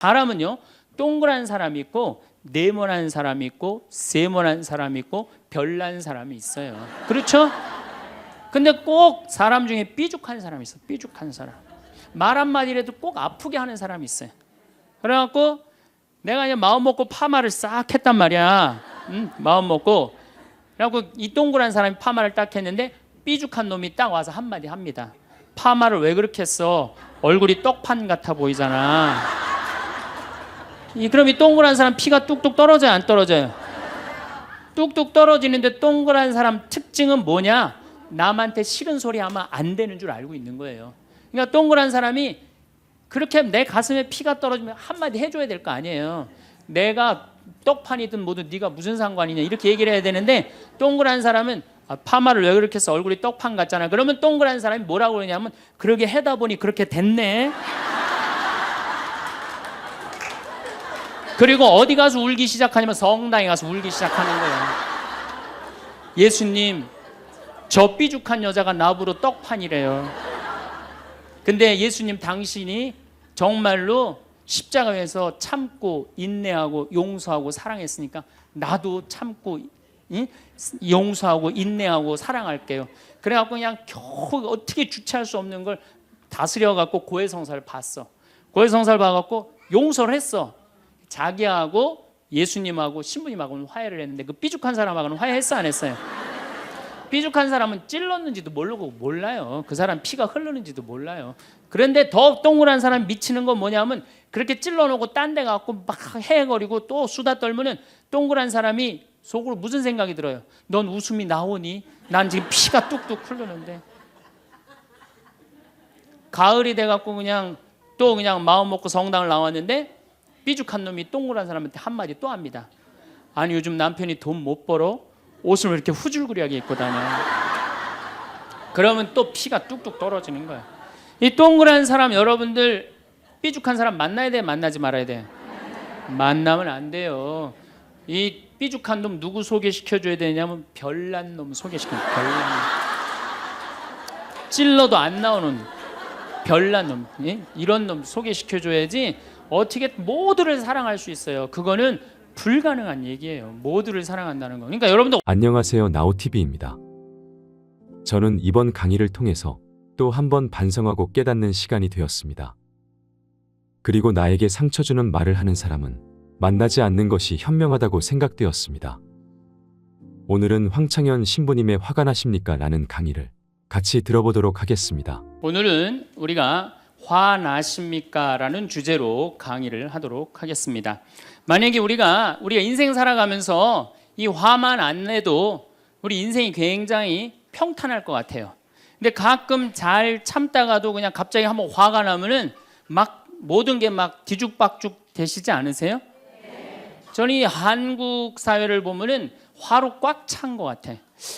사람은요, 동그란 사람이 있고 네모난 사람이 있고 세모난 사람이 있고 별난 사람이 있어요. 그렇죠? 근데 꼭 사람 중에 삐죽한 사람이 있어. 삐죽한 사람. 말 한마디라도 꼭 아프게 하는 사람이 있어요. 그래갖고 내가 그냥 마음 먹고 파마를 싹 했단 말이야. 마음 먹고. 그래갖고 이 동그란 사람이 파마를 딱 했는데 삐죽한 놈이 딱 와서 한마디 합니다. 파마를 왜 그렇게 했어? 얼굴이 떡판 같아 보이잖아. 그럼 이 동그란 사람 피가 뚝뚝 떨어져요, 안 떨어져요? 뚝뚝 떨어지는데 동그란 사람 특징은 뭐냐? 남한테 싫은 소리 하면 안 되는 줄 알고 있는 거예요. 그러니까 동그란 사람이 그렇게 내 가슴에 피가 떨어지면 한마디 해줘야 될 거 아니에요. 내가 떡판이든 뭐든 네가 무슨 상관이냐 이렇게 얘기를 해야 되는데, 동그란 사람은 파마를 왜 그렇게 해서 얼굴이 떡판 같잖아. 그러면 동그란 사람이 뭐라고 그러냐면, 그러게 해다 보니 그렇게 됐네. 그리고 어디 가서 울기 시작하냐면 성당에 가서 울기 시작하는 거예요. 예수님, 저 삐죽한 여자가 나보러 떡판이래요. 근데 예수님, 당신이 정말로 십자가에서 참고 인내하고 용서하고 사랑했으니까 나도 참고 용서하고 인내하고 사랑할게요. 그래갖고 그냥 겨우 어떻게 주체할 수 없는 걸 다스려갖고 고해성사를 봤어. 고해성사를 봐갖고 용서를 했어. 자기하고 예수님하고 신부님하고는 화해를 했는데 그 삐죽한 사람하고는 화해했어, 안 했어요? 삐죽한 사람은 찔렀는지도 모르고 몰라요. 그 사람 피가 흐르는지도 몰라요. 그런데 더 동그란 사람 미치는 건 뭐냐면, 그렇게 찔러놓고 딴 데 가고 막 헤헤거리고 또 수다 떨면은 동그란 사람이 속으로 무슨 생각이 들어요? 넌 웃음이 나오니? 난 지금 피가 뚝뚝 흐르는데. 가을이 돼갖고 그냥 마음 먹고 성당을 나왔는데 삐죽한 놈이 동그란 사람한테 한마디 또 합니다. 아니, 요즘 남편이 돈 못 벌어? 옷을 왜 이렇게 후줄그리하게 입고 다녀? 그러면 또 피가 뚝뚝 떨어지는 거야. 이 동그란 사람, 여러분들 삐죽한 사람 만나야 돼, 만나지 말아야 돼? 만나면 안 돼요. 이 삐죽한 놈 누구 소개시켜줘야 되냐면 별난 놈 소개시켜요. 별난 놈. 찔러도 안 나오는 별난 놈. 이런 놈 소개시켜줘야지 어떻게 모두를 사랑할 수 있어요. 그거는 불가능한 얘기예요. 모두를 사랑한다는 거. 그러니까 여러분들, 안녕하세요, 나우TV입니다. 저는 이번 강의를 통해서 또 한 번 반성하고 깨닫는 시간이 되었습니다. 그리고 나에게 상처 주는 말을 하는 사람은 만나지 않는 것이 현명하다고 생각되었습니다. 오늘은 황창현 신부님의 화가 나십니까? 라는 강의를 같이 들어보도록 하겠습니다. 오늘은 우리가 화 나십니까? 라는 주제로 강의를 하도록 하겠습니다. 만약에 우리가 인생 살아가면서 이 화만 안 내도 우리 인생이 굉장히 평탄할 것 같아요. 근데 가끔 잘 참다가도 그냥 갑자기 한번 화가 나면은 막 모든 게 막 뒤죽박죽 되시지 않으세요? 저는 이 한국 사회를 보면은 화로 꽉 찬 것 같아.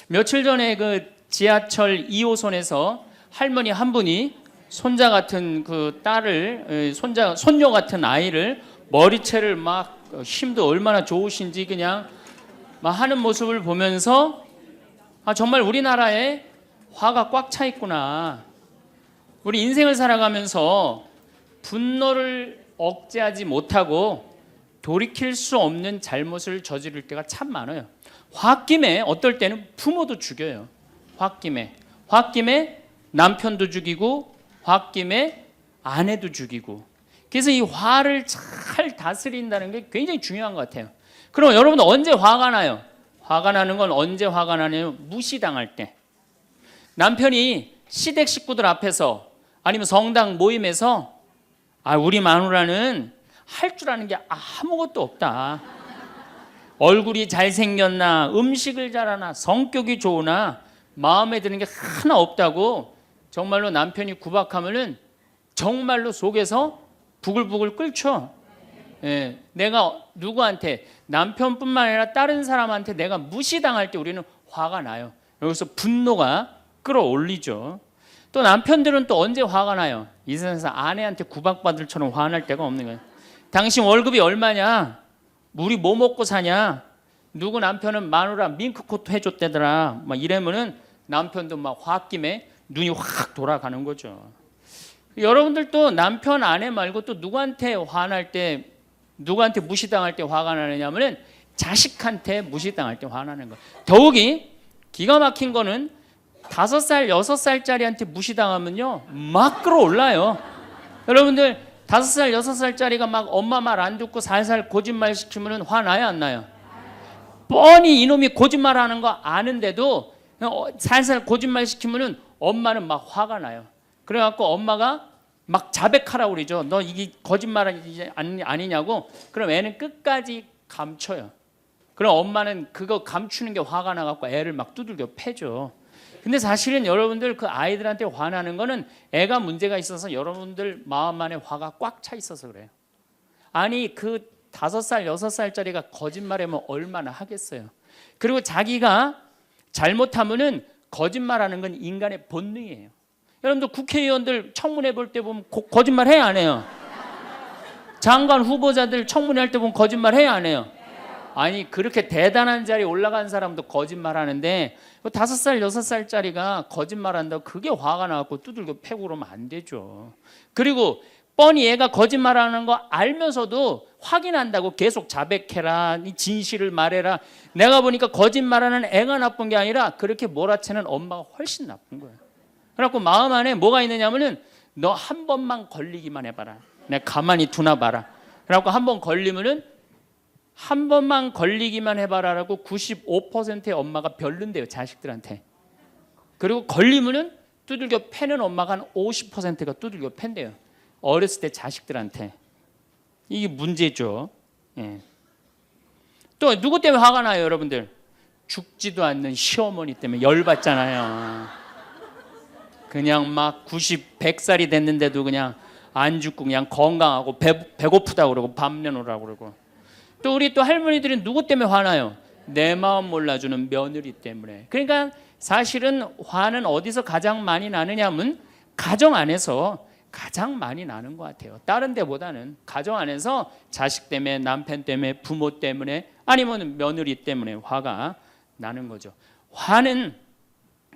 며칠 전에 그 지하철 2호선에서 할머니 한 분이 손자 같은 그 딸을, 손녀 같은 아이를 머리채를 막, 힘도 얼마나 좋으신지 그냥 막 하는 모습을 보면서 정말 우리나라에 화가 꽉 차 있구나. 우리 인생을 살아가면서 분노를 억제하지 못하고 돌이킬 수 없는 잘못을 저지를 때가 참 많아요. 홧김에 어떨 때는 부모도 죽여요. 홧김에 남편도 죽이고 홧김에 아내도 죽이고. 그래서 이 화를 잘 다스린다는 게 굉장히 중요한 것 같아요. 그럼 여러분, 언제 화가 나요? 화가 나는 건 언제 화가 나냐면 무시당할 때. 남편이 시댁 식구들 앞에서 아니면 성당 모임에서 우리 마누라는 할 줄 아는 게 아무것도 없다. 얼굴이 잘생겼나, 음식을 잘하나, 성격이 좋으나 마음에 드는 게 하나 없다고 정말로 남편이 구박하면은 정말로 속에서 부글부글 끓죠. 내가 누구한테, 남편뿐만 아니라 다른 사람한테 내가 무시당할 때 우리는 화가 나요. 여기서 분노가 끌어올리죠. 또 남편들은 또 언제 화가 나요? 이 세상에서 아내한테 구박받을 처럼 화날 때가 없는 거예요. 당신 월급이 얼마냐? 우리 뭐 먹고 사냐? 누구 남편은 마누라 밍크코트 해줬대더라. 막 이러면은 남편도 막 홧김에 눈이 확 돌아가는 거죠. 여러분들도 남편 아내 말고 또 누구한테 화날 때, 누구한테 무시당할 때 화가 나느냐면은 자식한테 무시당할 때 화나는 거예요. 더욱이 기가 막힌 거는 5살, 6살짜리한테 무시당하면요 막 끌어올라요. 여러분들 5살, 6살짜리가 막 엄마 말 안 듣고 살살 거짓말 시키면 화나요 안 나요? 뻔히 이놈이 거짓말하는 거 아는데도 살살 거짓말 시키면 엄마는 막 화가 나요. 그래갖고 엄마가 막 자백하라고 그러죠. 너 이게 거짓말 아니냐고. 그럼 애는 끝까지 감춰요. 그럼 엄마는 그거 감추는 게 화가 나갖고 애를 막 두들겨 패죠. 근데 사실은 여러분들 그 아이들한테 화나는 거는 애가 문제가 있어서 여러분들 마음 안에 화가 꽉 차 있어서 그래요. 아니 그 5살, 6살짜리가 거짓말하면 얼마나 하겠어요. 그리고 자기가 잘못하면은 거짓말하는 건 인간의 본능이에요. 여러분들 국회의원들 청문회 볼 때 보면 거짓말 해야 안 해요? 장관 후보자들 청문회 할 때 보면 거짓말 해야 안 해요? 아니 그렇게 대단한 자리에 올라간 사람도 거짓말하는데 5살, 6살짜리가 거짓말한다고 그게 화가 나갖고 두들겨 패고 그러면 안 되죠. 그리고 뻔히 얘가 거짓말하는 거 알면서도 확인한다고 계속 자백해라, 진실을 말해라. 내가 보니까 거짓말하는 애가 나쁜 게 아니라 그렇게 몰아채는 엄마가 훨씬 나쁜 거예요. 그래갖고 마음 안에 뭐가 있느냐면은 너 한 번만 걸리기만 해봐라. 내가 가만히 두나 봐라. 그래갖고 한 번 걸리면은 한 번만 걸리기만 해봐라라고 95%의 엄마가 별론데요 자식들한테. 그리고 걸리면은 두들겨 패는 엄마가 한 50%가 두들겨 팬대요. 어렸을 때 자식들한테. 이게 문제죠. 예. 또 누구 때문에 화가 나요 여러분들? 죽지도 않는 시어머니 때문에 열받잖아요. 그냥 막 90, 100살이 됐는데도 그냥 안 죽고 그냥 건강하고 배고프다고 그러고 밥 내놓으라고 그러고. 또 우리 또 할머니들은 누구 때문에 화나요? 내 마음 몰라주는 며느리 때문에. 그러니까 사실은 화는 어디서 가장 많이 나느냐면 가정 안에서 가장 많이 나는 것 같아요. 다른 데보다는 가정 안에서 자식 때문에, 남편 때문에, 부모 때문에, 아니면 며느리 때문에 화가 나는 거죠. 화는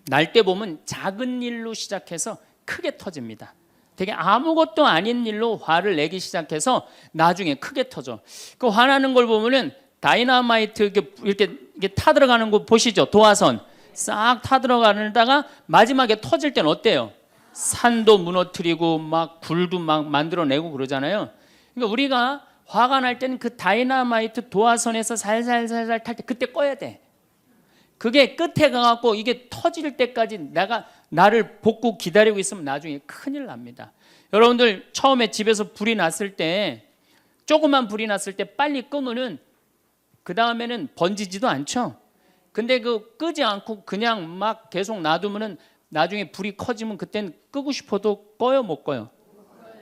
날 때 보면 작은 일로 시작해서 크게 터집니다. 되게 아무것도 아닌 일로 화를 내기 시작해서 나중에 크게 터져. 그 화나는 걸 보면은 다이너마이트 이렇게 타들어가는 거 보시죠? 도화선 싹 타들어가다가 마지막에 터질 때는 어때요? 산도 무너뜨리고 막 굴도 막 만들어내고 그러잖아요. 그러니까 우리가 화가 날 때는 그 다이너마이트 도화선에서 살살살살 탈 때 그때 꺼야 돼. 그게 끝에 가갖고 이게 터질 때까지 나를 복구 기다리고 있으면 나중에 큰일 납니다. 여러분들 처음에 집에서 불이 났을 때 조그만 불이 났을 때 빨리 끄면은 그 다음에는 번지지도 않죠. 근데 그 끄지 않고 그냥 막 계속 놔두면은 나중에 불이 커지면 그땐 끄고 싶어도 꺼요 못 꺼요?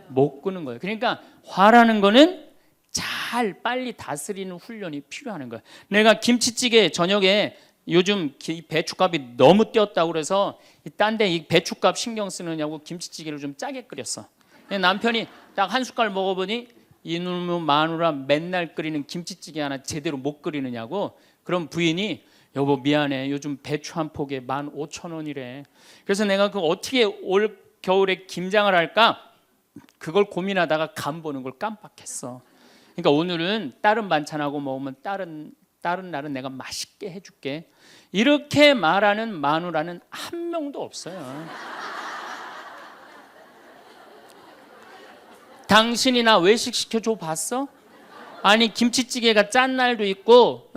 못 끄는 거예요. 그러니까 화라는 거는 잘 빨리 다스리는 훈련이 필요한 거예요. 내가 김치찌개 저녁에 요즘 배춧값이 너무 뛰었다고 그래서 딴 데 이 배춧값 신경 쓰느냐고 김치찌개를 좀 짜게 끓였어. 남편이 딱 한 숟갈 먹어보니 이놈의 마누라 맨날 끓이는 김치찌개 하나 제대로 못 끓이느냐고. 그럼 부인이 여보 미안해 요즘 배추 한 포기에 15,000원이래. 그래서 내가 그 어떻게 올 겨울에 김장을 할까 그걸 고민하다가 간 보는 걸 깜빡했어. 그러니까 오늘은 다른 반찬하고 먹으면 다른 날은 내가 맛있게 해줄게. 이렇게 말하는 마누라는 한 명도 없어요. 당신이나 외식 시켜줘 봤어? 아니 김치찌개가 짠 날도 있고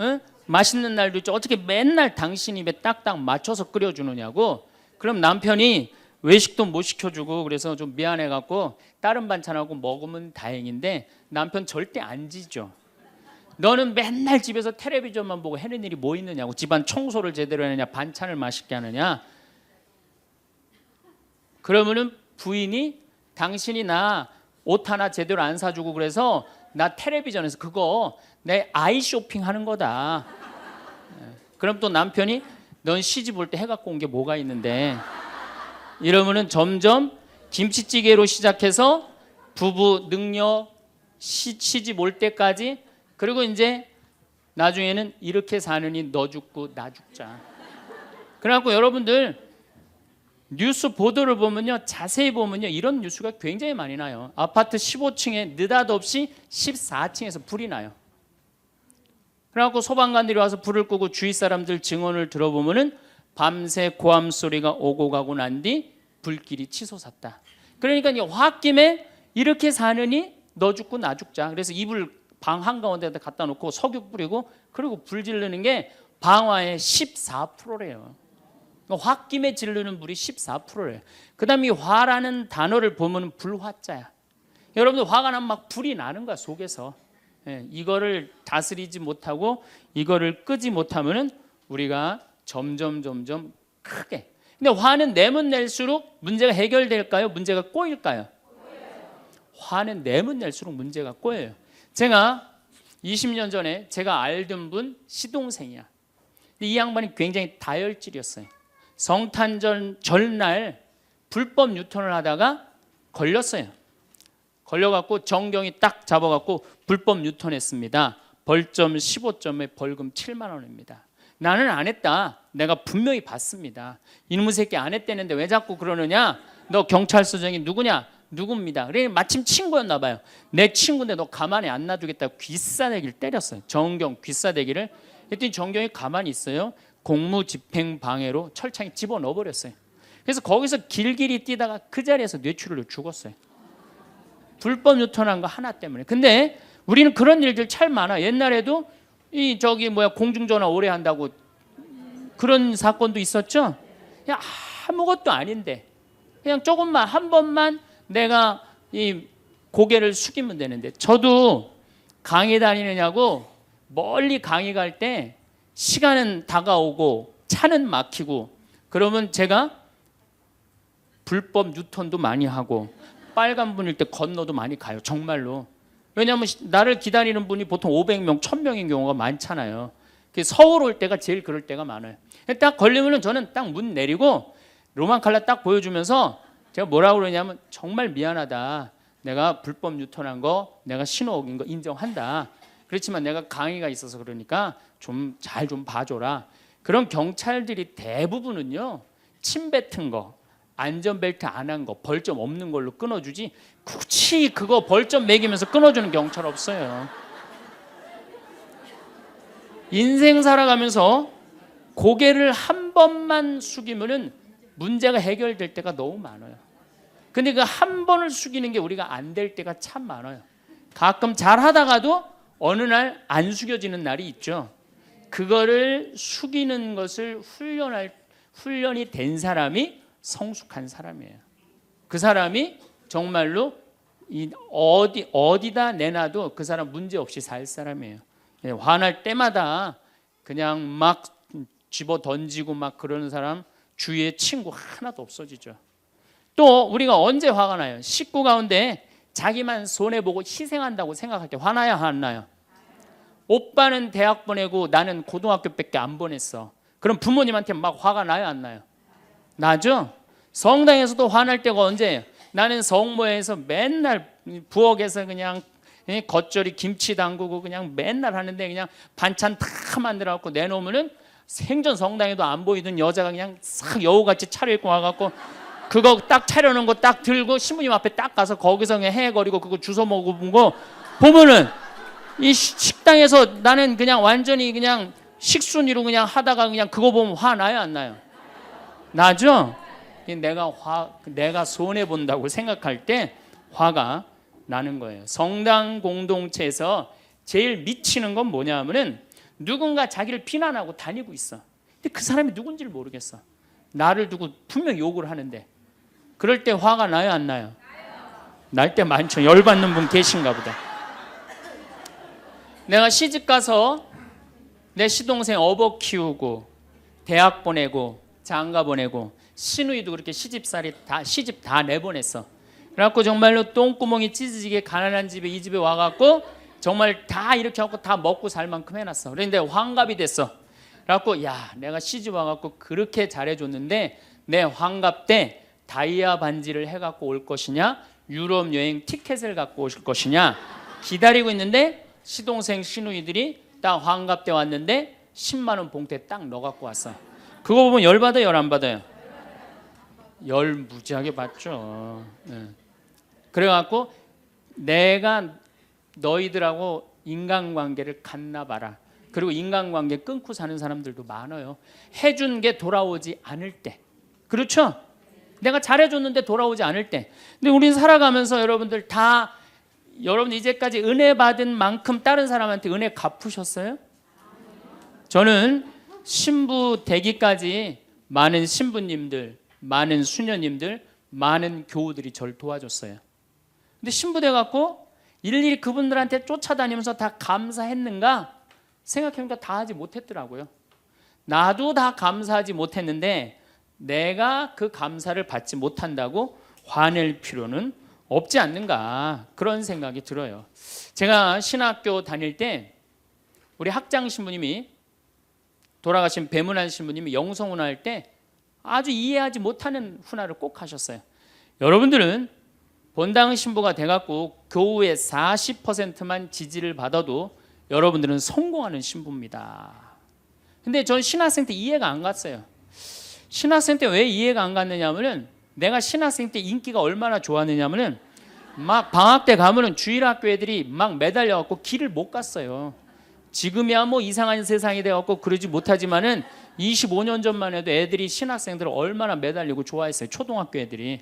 맛있는 날도 있죠. 어떻게 맨날 당신 입에 딱딱 맞춰서 끓여주느냐고. 그럼 남편이 외식도 못 시켜주고 그래서 좀 미안해갖고 다른 반찬하고 먹으면 다행인데 남편 절대 안 지죠. 너는 맨날 집에서 텔레비전만 보고 해는 일이 뭐 있느냐고. 집안 청소를 제대로 하느냐, 반찬을 맛있게 하느냐. 그러면은 부인이 당신이 나 옷 하나 제대로 안 사주고 그래서 나 텔레비전에서 그거 내 아이 쇼핑하는 거다. 그럼 또 남편이 넌 시집 올 때 해갖고 온 게 뭐가 있는데. 이러면은 점점 김치찌개로 시작해서 부부 능력 시집 올 때까지, 그리고 이제 나중에는 이렇게 사느니 너 죽고 나 죽자. 그래갖고 여러분들 뉴스 보도를 보면요, 자세히 보면요, 이런 뉴스가 굉장히 많이 나요. 아파트 15층에 느닷없이 14층에서 불이 나요. 그래갖고 소방관들이 와서 불을 끄고 주위 사람들 증언을 들어보면은 밤새 고함 소리가 오고 가고 난 뒤 불길이 치솟았다. 그러니까 이 홧김에 이렇게 사느니 너 죽고 나 죽자. 그래서 이불 방 한가운데다 갖다 놓고 석유 뿌리고 그리고 불 지르는 게 방화의 14%래요. 홧김에 지르는 불이 14%래요. 그 다음에 이 화라는 단어를 보면 불화자야. 여러분들 화가 나면 막 불이 나는 거야, 속에서. 예, 이거를 다스리지 못하고 이거를 끄지 못하면은 우리가 점점 크게. 근데 화는 내면 낼수록 문제가 해결될까요? 문제가 꼬일까요? 화는 내면 낼수록 문제가 꼬여요. 제가 20년 전에 제가 알던 분 시동생이야. 근데 이 양반이 굉장히 다혈질이었어요. 성탄절 전날 불법 유턴을 하다가 걸렸어요. 걸려갖고 정경이 딱 잡아갖고 불법 유턴했습니다. 벌점 15점에 벌금 7만 원입니다. 나는 안 했다. 내가 분명히 봤습니다. 이놈의 새끼 안 했다는데 왜 자꾸 그러느냐? 너 경찰서장이 누구냐? 누굽니다. 그래 마침 친구였나 봐요. 내 친구인데 너 가만히 안 놔두겠다고 귀싸대기를 때렸어요. 정경 귀싸대기를. 했더니 정경이 가만히 있어요. 공무집행방해로 철창에 집어넣어버렸어요. 그래서 거기서 길길이 뛰다가 그 자리에서 뇌출혈로 죽었어요. 불법 유턴한 거 하나 때문에. 근데 우리는 그런 일들 참 많아. 옛날에도 이 공중전화 오래 한다고 그런 사건도 있었죠. 그냥 아무것도 아닌데 그냥 조금만 한 번만 내가 이 고개를 숙이면 되는데, 저도 강의 다니느냐고 멀리 강의 갈 때 시간은 다가오고 차는 막히고 그러면 제가 불법 유턴도 많이 하고 빨간불일 때 건너도 많이 가요. 정말로. 왜냐하면 나를 기다리는 분이 보통 500명, 1000명인 경우가 많잖아요. 서울 올 때가 제일 그럴 때가 많아요. 딱 걸리면 저는 딱 문 내리고 로만 칼라 딱 보여주면서 제가 뭐라고 그러냐면 정말 미안하다. 내가 불법 유턴한 거 내가 신호 어긴 거 인정한다. 그렇지만 내가 강의가 있어서 그러니까 좀 잘 좀 봐줘라. 그런 경찰들이 대부분은요, 침 뱉은 거, 안전벨트 안 한 거, 벌점 없는 걸로 끊어주지 굳이 그거 벌점 매기면서 끊어주는 경찰 없어요. 인생 살아가면서 고개를 한 번만 숙이면은 문제가 해결될 때가 너무 많아요. 근데 그 한 번을 숙이는 게 우리가 안 될 때가 참 많아요. 가끔 잘 하다가도 어느 날 안 숙여지는 날이 있죠. 그거를 숙이는 것을 훈련이 된 사람이 성숙한 사람이에요. 그 사람이 정말로 어디다 내놔도 그 사람 문제 없이 살 사람이에요. 화날 때마다 그냥 막 집어 던지고 막 그러는 사람 주위에 친구 하나도 없어지죠. 또 우리가 언제 화가 나요? 식구 가운데 자기만 손해보고 희생한다고 생각할 때 화나요, 안 나요? 오빠는 대학 보내고 나는 고등학교밖에 안 보냈어. 그럼 부모님한테 막 화가 나요, 안 나요? 나죠? 성당에서도 화날 때가 언제예요? 나는 성모에서 맨날 부엌에서 그냥 겉절이 김치 담그고 그냥 맨날 하는데 그냥 반찬 다 만들어갖고 내놓으면은 생전 성당에도 안 보이던 여자가 그냥 싹 여우같이 차려입고 와갖고 그거 딱 차려놓은 거 딱 들고 신부님 앞에 딱 가서 거기서 그냥 헤거리고 그거 주워 먹어본 거 보면은 이 식당에서 나는 그냥 완전히 그냥 식순이로 그냥 하다가 그냥 그거 보면 화 나요, 안 나요? 나죠? 내가 손해 본다고 생각할 때 화가 나는 거예요. 성당 공동체에서 제일 미치는 건 뭐냐면은 누군가 자기를 비난하고 다니고 있어. 근데 그 사람이 누군지를 모르겠어. 나를 두고 분명 욕을 하는데 그럴 때 화가 나요, 안 나요? 날 때 많죠. 열받는 분 계신가 보다. 내가 시집 가서 내 시동생 어버 키우고 대학 보내고 장가 보내고 시누이도 그렇게 시집 다 내보냈어. 그래갖고 정말로 똥구멍이 찢어지게 가난한 집에 이 집에 와갖고 정말 다 이렇게 하고 다 먹고 살 만큼 해놨어. 그런데 환갑이 됐어. 그래갖고 야, 내가 시집 와갖고 그렇게 잘해줬는데 내 환갑 때 다이아 반지를 해갖고 올 것이냐, 유럽 여행 티켓을 갖고 오실 것이냐 기다리고 있는데 시동생 시누이들이 딱 환갑 때 왔는데 10만 원 봉투에 딱 넣어갖고 왔어. 그거 보면 열받아요, 열 안 받아요? 열 무지하게 받죠. 예. 그래갖고 내가 너희들하고 인간관계를 갖나봐라. 그리고 인간관계 끊고 사는 사람들도 많아요. 해준 게 돌아오지 않을 때. 그렇죠? 내가 잘해줬는데 돌아오지 않을 때. 근데 우리는 살아가면서 여러분들 다 여러분 이제까지 은혜 받은 만큼 다른 사람한테 은혜 갚으셨어요? 저는 신부 되기까지 많은 신부님들, 많은 수녀님들, 많은 교우들이 저를 도와줬어요. 근데 신부 돼갖고 일일이 그분들한테 쫓아다니면서 다 감사했는가? 생각해보니까 다 하지 못했더라고요. 나도 다 감사하지 못했는데 내가 그 감사를 받지 못한다고 화낼 필요는 없지 않는가, 그런 생각이 들어요. 제가 신학교 다닐 때 우리 학장 신부님이, 돌아가신 배문환 신부님이 영성훈화 할 때 아주 이해하지 못하는 훈화를 꼭 하셨어요. 여러분들은 본당 신부가 돼갖고 교우의 40%만 지지를 받아도 여러분들은 성공하는 신부입니다. 근데 전 신학생 때 이해가 안 갔어요. 신학생 때 왜 이해가 안 갔느냐면은, 내가 신학생 때 인기가 얼마나 좋았느냐면은, 막 방학 때 가면은 주일학교 애들이 막 매달려갖고 길을 못 갔어요. 지금이야 뭐 이상한 세상이 돼갖고 그러지 못하지만은 25년 전만 해도 애들이 신학생들을 얼마나 매달리고 좋아했어요. 초등학교 애들이.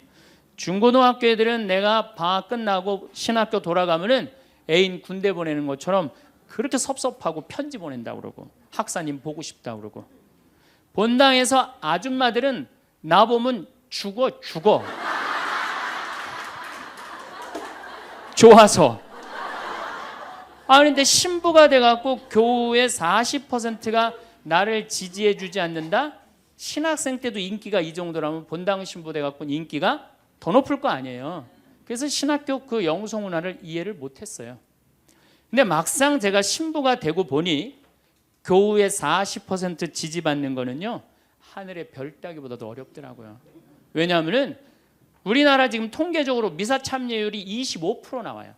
중고등학교 애들은 내가 방학 끝나고 신학교 돌아가면은 애인 군대 보내는 것처럼 그렇게 섭섭하고 편지 보낸다고 그러고, 학사님 보고 싶다고 그러고. 본당에서 아줌마들은 나보면 죽어. 좋아서. 그런데 신부가 돼갖고 교우의 40%가 나를 지지해 주지 않는다? 신학생 때도 인기가 이 정도라면 본당 신부 돼갖고 인기가 더 높을 거 아니에요. 그래서 신학교 그 영성훈화를 이해를 못했어요. 근데 막상 제가 신부가 되고 보니 교우의 40% 지지받는 거는요, 하늘의 별 따기보다도 어렵더라고요. 왜냐하면은 우리나라 지금 통계적으로 미사 참여율이 25% 나와요.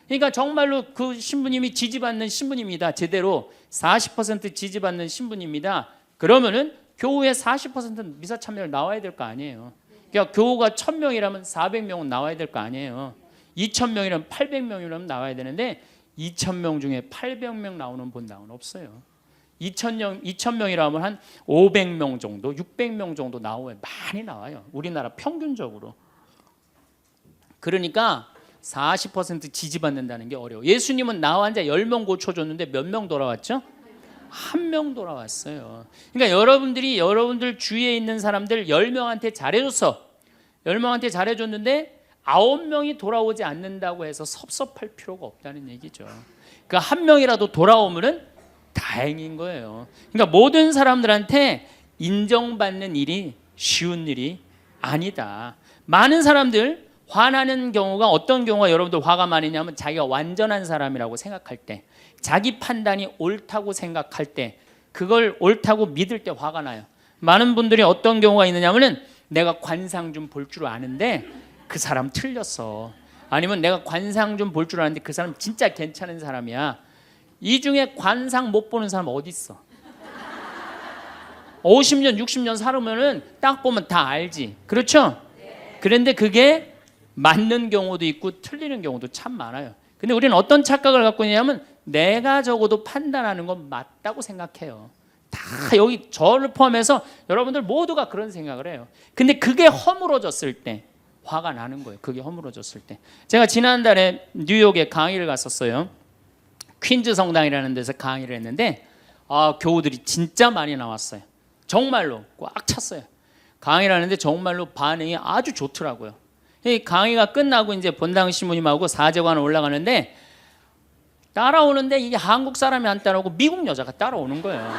그러니까 정말로 그 신부님이 지지받는 신부님이다, 제대로 40% 지지받는 신부님이다, 그러면은 교우의 40% 미사 참여율 나와야 될 거 아니에요. 그러니까 교우가 1000명이라면 400명은 나와야 될 거 아니에요. 2000명이라면 800명이라면 나와야 되는데 2000명 중에 800명 나오는 본당은 없어요. 2000명이라면 한 500명 정도, 600명 정도 나와요. 많이 나와요. 우리나라 평균적으로. 그러니까 40% 지지받는다는 게 어려워. 예수님은 나 환자 10명 고쳐줬는데 몇 명 돌아왔죠? 1명 돌아왔어요. 그러니까 여러분들 주위에 있는 사람들 10명한테 잘해줬어. 10명한테 잘해줬는데 9명이 돌아오지 않는다고 해서 섭섭할 필요가 없다는 얘기죠. 그 1명이라도 돌아오면은 다행인 거예요. 그러니까 모든 사람들한테 인정받는 일이 쉬운 일이 아니다. 많은 사람들 화나는 경우가, 어떤 경우가 여러분들 화가 많으냐면 자기가 완전한 사람이라고 생각할 때, 자기 판단이 옳다고 생각할 때, 그걸 옳다고 믿을 때 화가 나요. 많은 분들이 어떤 경우가 있느냐면은 내가 관상 좀 볼 줄 아는데 그 사람 틀렸어. 아니면 내가 관상 좀 볼 줄 아는데 그 사람 진짜 괜찮은 사람이야. 이 중에 관상 못 보는 사람 어디 있어? 50년, 60년 살으면은 딱 보면 다 알지. 그렇죠? 그런데 그게 맞는 경우도 있고 틀리는 경우도 참 많아요. 근데 우리는 어떤 착각을 갖고 있냐면 내가 적어도 판단하는 건 맞다고 생각해요. 다 여기 저를 포함해서 여러분들 모두가 그런 생각을 해요. 근데 그게 허물어졌을 때 화가 나는 거예요. 그게 허물어졌을 때. 제가 지난달에 뉴욕에 강의를 갔었어요. 퀸즈 성당이라는 데서 강의를 했는데 교우들이 진짜 많이 나왔어요. 정말로 꽉 찼어요. 강의를 하는데 정말로 반응이 아주 좋더라고요. 이 강의가 끝나고 이제 본당 신부님하고 사제관 올라가는데 따라오는데 이게 한국 사람이 안 따라오고 미국 여자가 따라오는 거예요.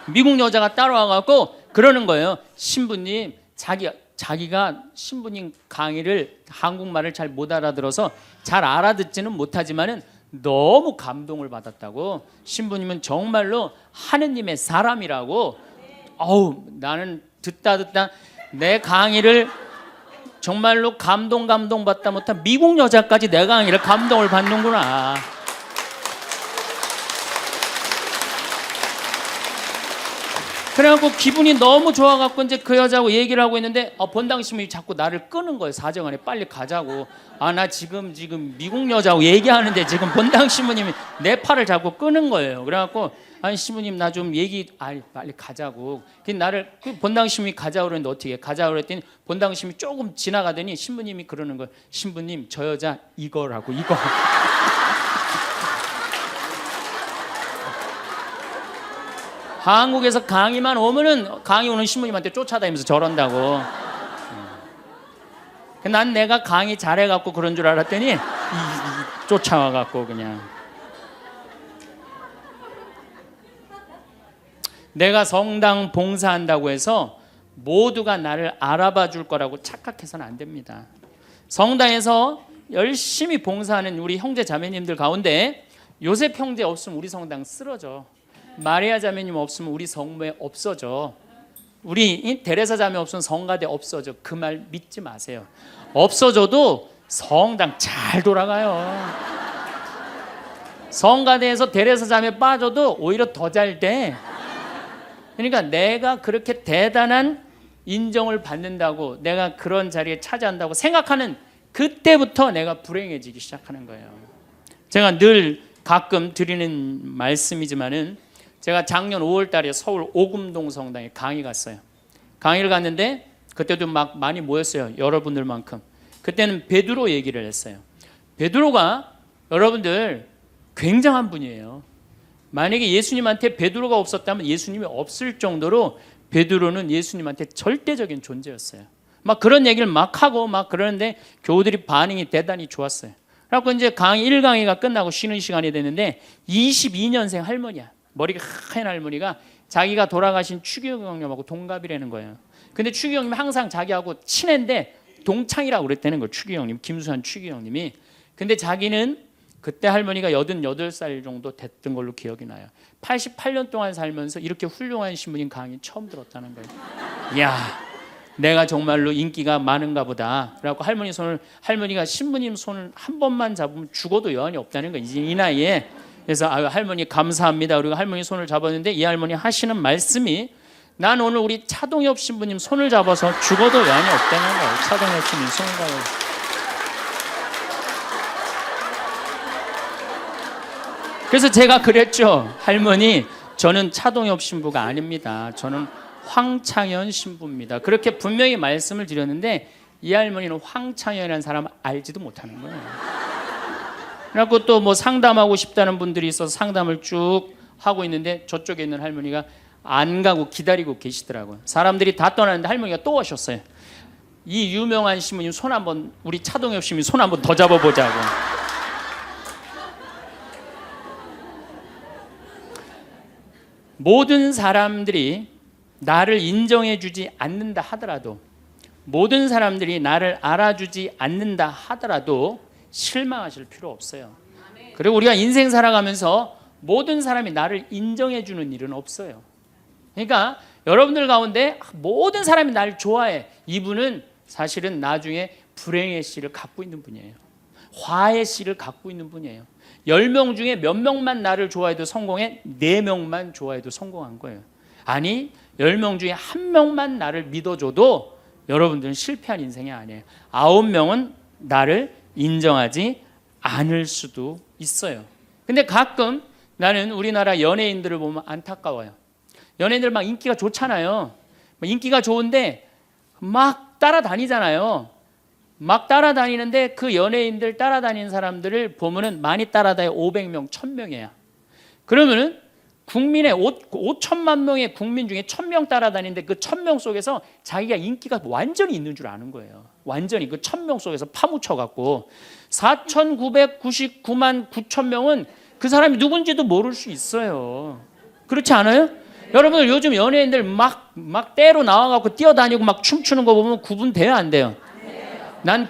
미국 여자가 따라와갖고 그러는 거예요. 신부님, 자기가 신부님 강의를 한국말을 잘 못 알아들어서 잘 알아듣지는 못하지만은 너무 감동을 받았다고. 신부님은 정말로 하느님의 사람이라고. 나는 듣다 내 강의를 정말로 감동받다 못한 미국 여자까지 내 강의를 감동을 받는구나. 그래갖고 기분이 너무 좋아갖고 이제 그 여자하고 얘기를 하고 있는데 본당 신부님이 자꾸 나를 끄는 거예요. 사정안에 빨리 가자고. 나 지금 미국 여자하고 얘기하는데 지금 본당 신부님이 내 팔을 자꾸 끄는 거예요. 그래갖고 아니 신부님 나 좀 빨리 가자고. 그 본당 신부님이 가자고 그랬는데 어떻게 가자고 그랬더니 본당 신부님이 조금 지나가더니 신부님이 그러는 거예요. 신부님 저 여자 이거라고 이거. 한국에서 강의만 오면은 강의 오는 신부님한테 쫓아다니면서 저런다고. 난 내가 강의 잘해갖고 그런 줄 알았더니 쫓아와갖고 그냥. 내가 성당 봉사한다고 해서 모두가 나를 알아봐 줄 거라고 착각해서는 안 됩니다. 성당에서 열심히 봉사하는 우리 형제 자매님들 가운데 요셉 형제 없으면 우리 성당 쓰러져. 마리아 자매님 없으면 우리 성모에 없어져. 우리 데레사 자매 없으면 성가대 없어져. 그 말 믿지 마세요. 없어져도 성당 잘 돌아가요. 성가대에서 데레사 자매 빠져도 오히려 더 잘 돼. 그러니까 내가 그렇게 대단한 인정을 받는다고 내가 그런 자리에 차지한다고 생각하는 그때부터 내가 불행해지기 시작하는 거예요. 제가 늘 가끔 드리는 말씀이지만은 제가 작년 5월 달에 서울 오금동 성당에 강의 갔어요. 강의를 갔는데 그때도 막 많이 모였어요. 여러분들만큼. 그때는 베드로 얘기를 했어요. 베드로가 여러분들 굉장한 분이에요. 만약에 예수님한테 베드로가 없었다면 예수님이 없을 정도로 베드로는 예수님한테 절대적인 존재였어요. 막 그런 얘기를 막 하고 막 그러는데 교우들이 반응이 대단히 좋았어요. 그래서 이제 강의 1강의가 끝나고 쉬는 시간이 됐는데 22년생 할머니야. 머리가 하얀 할머니가 자기가 돌아가신 추기경 형님하고 동갑이라는 거예요. 근데 추기경 형님이 항상 자기하고 친한데 동창이라고 그랬다는 거예요. 추기경 형님, 김수환 추기경 형님이. 근데 자기는 그때 할머니가 88살 정도 됐던 걸로 기억이 나요. 88년 동안 살면서 이렇게 훌륭한 신부님 강의 처음 들었다는 거예요. 이야, 내가 정말로 인기가 많은가 보다. 그래갖고 할머니가 신부님 손을 한 번만 잡으면 죽어도 여한이 없다는 거예요. 이제 이 나이에. 그래서 할머니 감사합니다. 그리고 할머니 손을 잡았는데 이 할머니 하시는 말씀이 난 오늘 우리 차동엽 신부님 손을 잡아서 죽어도 여한이 없다는 거예요. 차동엽 신부님 손을 잡아서. 그래서 제가 그랬죠. 할머니 저는 차동엽 신부가 아닙니다. 저는 황창현 신부입니다. 그렇게 분명히 말씀을 드렸는데 이 할머니는 황창현이라는 사람 알지도 못하는 거예요. 그래갖고 또 뭐 상담하고 싶다는 분들이 있어서 상담을 쭉 하고 있는데 저쪽에 있는 할머니가 안 가고 기다리고 계시더라고요. 사람들이 다 떠나는데 할머니가 또 오셨어요. 이 유명한 신부님 손 한번 우리 차동엽 신부님 손 한번 더 잡아보자고. 모든 사람들이 나를 인정해주지 않는다 하더라도 모든 사람들이 나를 알아주지 않는다 하더라도 실망하실 필요 없어요. 그리고 우리가 인생 살아가면서 모든 사람이 나를 인정해주는 일은 없어요. 그러니까 여러분들 가운데 모든 사람이 나를 좋아해. 이분은 사실은 나중에 불행의 씨를 갖고 있는 분이에요. 화의 씨를 갖고 있는 분이에요. 10명 중에 몇 명만 나를 좋아해도 성공해? 4명만 좋아해도 성공한 거예요. 아니 10명 중에 1명만 나를 믿어줘도 여러분들은 실패한 인생이 아니에요. 9명은 나를 인정하지 않을 수도 있어요. 근데 가끔 나는 우리나라 연예인들을 보면 안타까워요. 연예인들 막 인기가 좋잖아요. 인기가 좋은데 막 따라다니잖아요. 막 따라다니는데 그 연예인들 따라다니는 사람들을 보면은 많이 따라다녀 500명, 1000명이야. 그러면은 국민의 5천만 명의 국민 중에 1000명 따라다니는데 그 1000명 속에서 자기가 인기가 완전히 있는 줄 아는 거예요. 완전히 그 1000명 속에서 파묻혀갖고 4999만 9천명은 그 사람이 누군지도 모를 수 있어요. 그렇지 않아요? 여러분들 요즘 연예인들 막 때로 나와갖고 뛰어다니고 막 춤추는 거 보면 구분돼요, 안 돼요? 난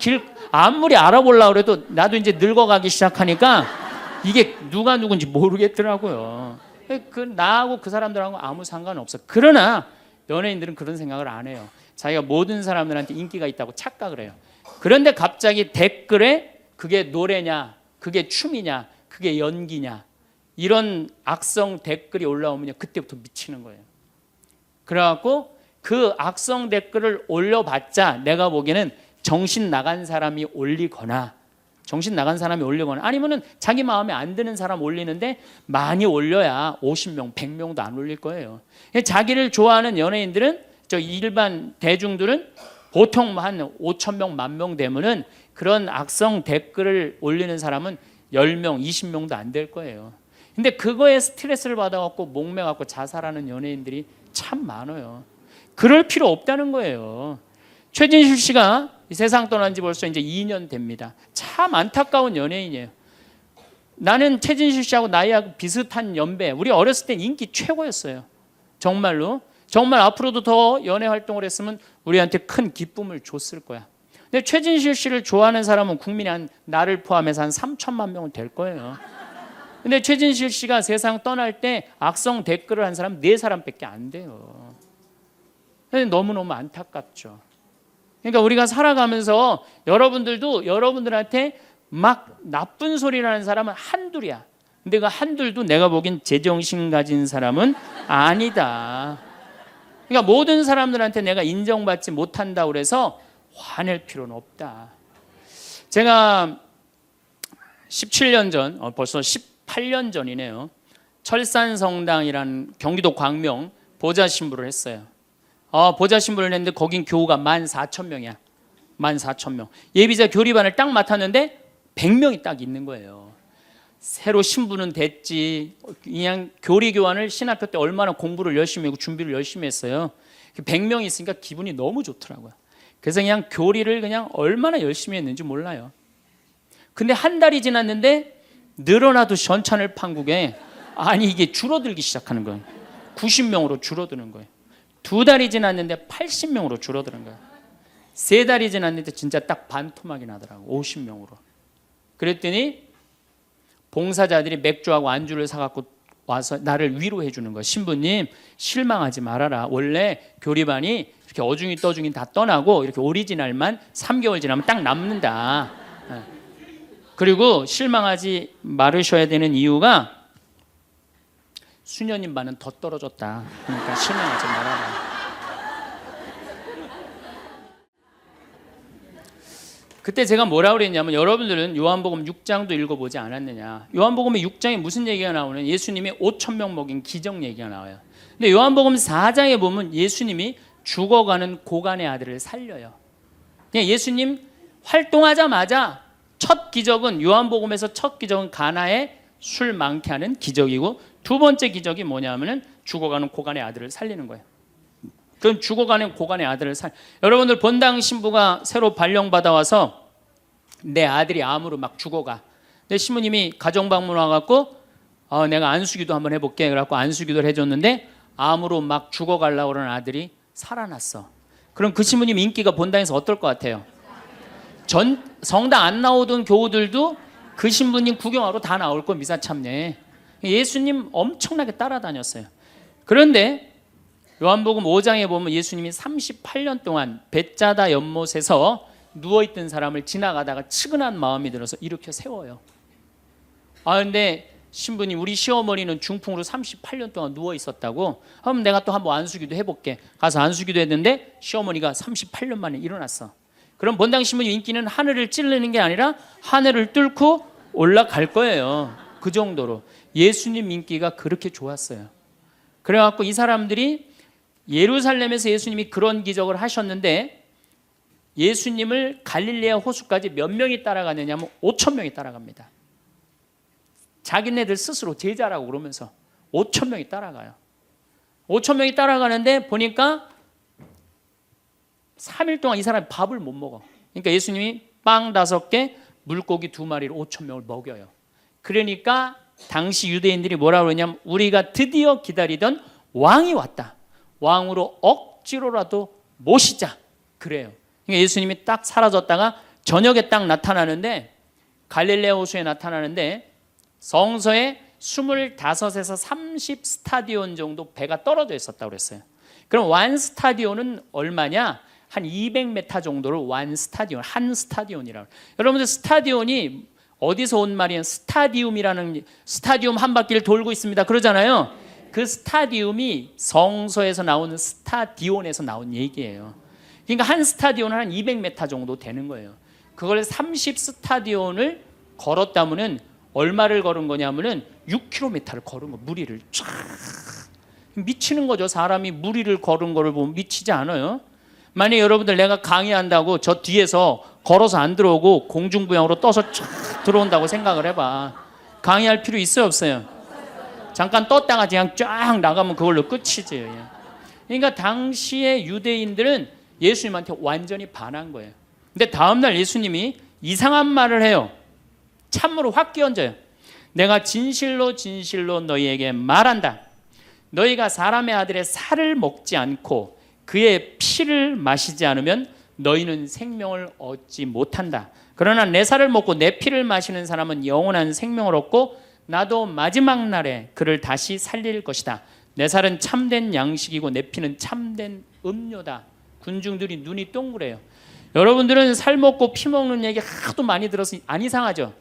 아무리 알아보려고 해도 나도 이제 늙어가기 시작하니까 이게 누가 누군지 모르겠더라고요. 나하고 그 사람들하고 아무 상관없어. 그러나 연예인들은 그런 생각을 안 해요. 자기가 모든 사람들한테 인기가 있다고 착각을 해요. 그런데 갑자기 댓글에 그게 노래냐, 그게 춤이냐, 그게 연기냐 이런 악성 댓글이 올라오면 그때부터 미치는 거예요. 그래갖고 그 악성 댓글을 올려봤자 내가 보기에는 정신 나간 사람이 올리거나 아니면은 자기 마음에 안 드는 사람 올리는데 많이 올려야 50명, 100명도 안 올릴 거예요. 자기를 좋아하는 연예인들은 저 일반 대중들은 보통 한 5천 명, 10,000명 되면은 그런 악성 댓글을 올리는 사람은 10명, 20명도 안 될 거예요. 근데 그거에 스트레스를 받아갖고 목매갖고 자살하는 연예인들이 참 많아요. 그럴 필요 없다는 거예요. 최진실 씨가 이 세상 떠난 지 벌써 이제 2년 됩니다. 참 안타까운 연예인이에요. 나는 최진실 씨하고 나이하고 비슷한 연배. 우리 어렸을 땐 인기 최고였어요. 정말로. 정말 앞으로도 더 연애 활동을 했으면 우리한테 큰 기쁨을 줬을 거야. 근데 최진실 씨를 좋아하는 사람은 국민이 나를 포함해서 한 3천만 명은 될 거예요. 근데 최진실 씨가 세상 떠날 때 악성 댓글을 한 사람 4사람밖에 안 돼요. 너무너무 안타깝죠. 그러니까 우리가 살아가면서 여러분들도 여러분들한테 막 나쁜 소리를 하는 사람은 한둘이야. 근데 그 한둘도 내가 보기엔 제정신 가진 사람은 아니다. 그러니까 모든 사람들한테 내가 인정받지 못한다고 그래서 화낼 필요는 없다. 제가 17년 전, 벌써 18년 전이네요. 철산성당이라는 경기도 광명 보좌 신부를 했어요. 보좌 신부를 했는데 거긴 교우가 14,000명이야. 14,000명. 예비자 교리반을 딱 맡았는데 100명이 딱 있는 거예요. 새로 신부는 됐지. 그냥 교리 교환을 신학교 때 얼마나 공부를 열심히 하고 준비를 열심히 했어요. 100명이 있으니까 기분이 너무 좋더라고요. 그래서 그냥 교리를 그냥 얼마나 열심히 했는지 몰라요. 근데 한 달이 지났는데 늘어나도 전찬을 판국에 아니 이게 줄어들기 시작하는 거예요. 90명으로 줄어드는 거예요. 2달이 지났는데 80명으로 줄어드는 거예요. 3달이 지났는데 진짜 딱 반토막이 나더라고. 50명으로. 그랬더니 봉사자들이 맥주하고 안주를 사갖고 와서 나를 위로해 주는 거예요. 신부님 실망하지 말아라. 원래 교리반이 이렇게 어중이 떠중이 다 떠나고 이렇게 오리지널만 3개월 지나면 딱 남는다. 그리고 실망하지 말으셔야 되는 이유가 수녀님 반은 더 떨어졌다. 그러니까 실망하지 말아라. 그때 제가 뭐라고 그랬냐면 여러분들은 요한복음 6장도 읽어보지 않았느냐. 요한복음의 6장에 무슨 얘기가 나오는 예수님이 5,000명 먹인 기적 얘기가 나와요. 근데 요한복음 4장에 보면 예수님이 죽어가는 고간의 아들을 살려요. 그냥 예수님 활동하자마자 첫 기적은 요한복음에서 첫 기적은 가나에 술 많게 하는 기적이고 두 번째 기적이 뭐냐면은 죽어가는 고간의 아들을 살리는 거예요. 그럼 죽어가는 고간의 아들을 여러분들 본당 신부가 새로 발령받아 와서 내 아들이 암으로 막 죽어가. 근데 신부님이 가정 방문 와갖고 내가 안수기도 한번 해볼게. 그래갖고 안수기도를 해줬는데 암으로 막 죽어가려고 그러는 아들이 살아났어. 그럼 그 신부님 인기가 본당에서 어떨 것 같아요? 성당 안 나오던 교우들도 그 신부님 구경하러 다 나올 거 미사 참례. 예수님 엄청나게 따라다녔어요. 그런데 요한복음 5장에 보면 예수님이 38년 동안 벳자다 연못에서 누워있던 사람을 지나가다가 측은한 마음이 들어서 일으켜 세워요. 근데 신부님 우리 시어머니는 중풍으로 38년 동안 누워있었다고. 그럼 내가 또 한번 안수기도 해볼게. 가서 안수기도 했는데 시어머니가 38년 만에 일어났어. 그럼 본당 신부님 인기는 하늘을 찌르는 게 아니라 하늘을 뚫고 올라갈 거예요. 그 정도로 예수님 인기가 그렇게 좋았어요. 그래갖고 이 사람들이 예루살렘에서 예수님이 그런 기적을 하셨는데 예수님을 갈릴레아 호수까지 몇 명이 따라가느냐 하면 5,000명이 따라갑니다. 자기네들 스스로 제자라고 그러면서 5,000명이 따라가요. 5,000명이 따라가는데 보니까 3일 동안 이 사람이 밥을 못 먹어. 그러니까 예수님이 빵 5개, 물고기 2마리로 5,000명을 먹여요. 그러니까 당시 유대인들이 뭐라고 그러냐면 우리가 드디어 기다리던 왕이 왔다. 왕으로 억지로라도 모시자. 그래요. 그러니까 예수님이 딱 사라졌다가 저녁에 딱 나타나는데 갈릴레아 호수에 나타나는데 성서에 25에서 30 스타디온 정도 배가 떨어져 있었다고 그랬어요. 그럼 완 스타디온은 얼마냐? 한 200m 정도를 완 스타디온, 한 스타디온이라고. 여러분들 스타디온이 어디서 온 말이에요? 스타디움 한 바퀴를 돌고 있습니다. 그러잖아요. 그 스타디움이 성서에서 나오는 스타디온에서 나온 얘기예요. 그러니까 한 스타디온은 한 200m 정도 되는 거예요. 그걸 30스타디온을 걸었다면은 얼마를 걸은 거냐면은 6km를 걸은 거, 무리를 쫙. 미치는 거죠. 사람이 무리를 걸은 거를 보면 미치지 않아요? 만약 여러분들 내가 강의한다고 저 뒤에서 걸어서 안 들어오고 공중부양으로 떠서 쫙 들어온다고 생각을 해봐. 강의할 필요 있어요, 없어요? 잠깐 떴다가 그냥 쫙 나가면 그걸로 끝이지. 그러니까 당시의 유대인들은 예수님한테 완전히 반한 거예요. 근데 다음날 예수님이 이상한 말을 해요. 참으로 확 끼얹어요. 내가 진실로 진실로 너희에게 말한다. 너희가 사람의 아들의 살을 먹지 않고 그의 피를 마시지 않으면 너희는 생명을 얻지 못한다. 그러나 내 살을 먹고 내 피를 마시는 사람은 영원한 생명을 얻고 나도 마지막 날에 그를 다시 살릴 것이다. 내 살은 참된 양식이고 내 피는 참된 음료다. 군중들이 눈이 동그래요. 여러분들은 살 먹고 피 먹는 얘기 하도 많이 들어서 안 이상하죠?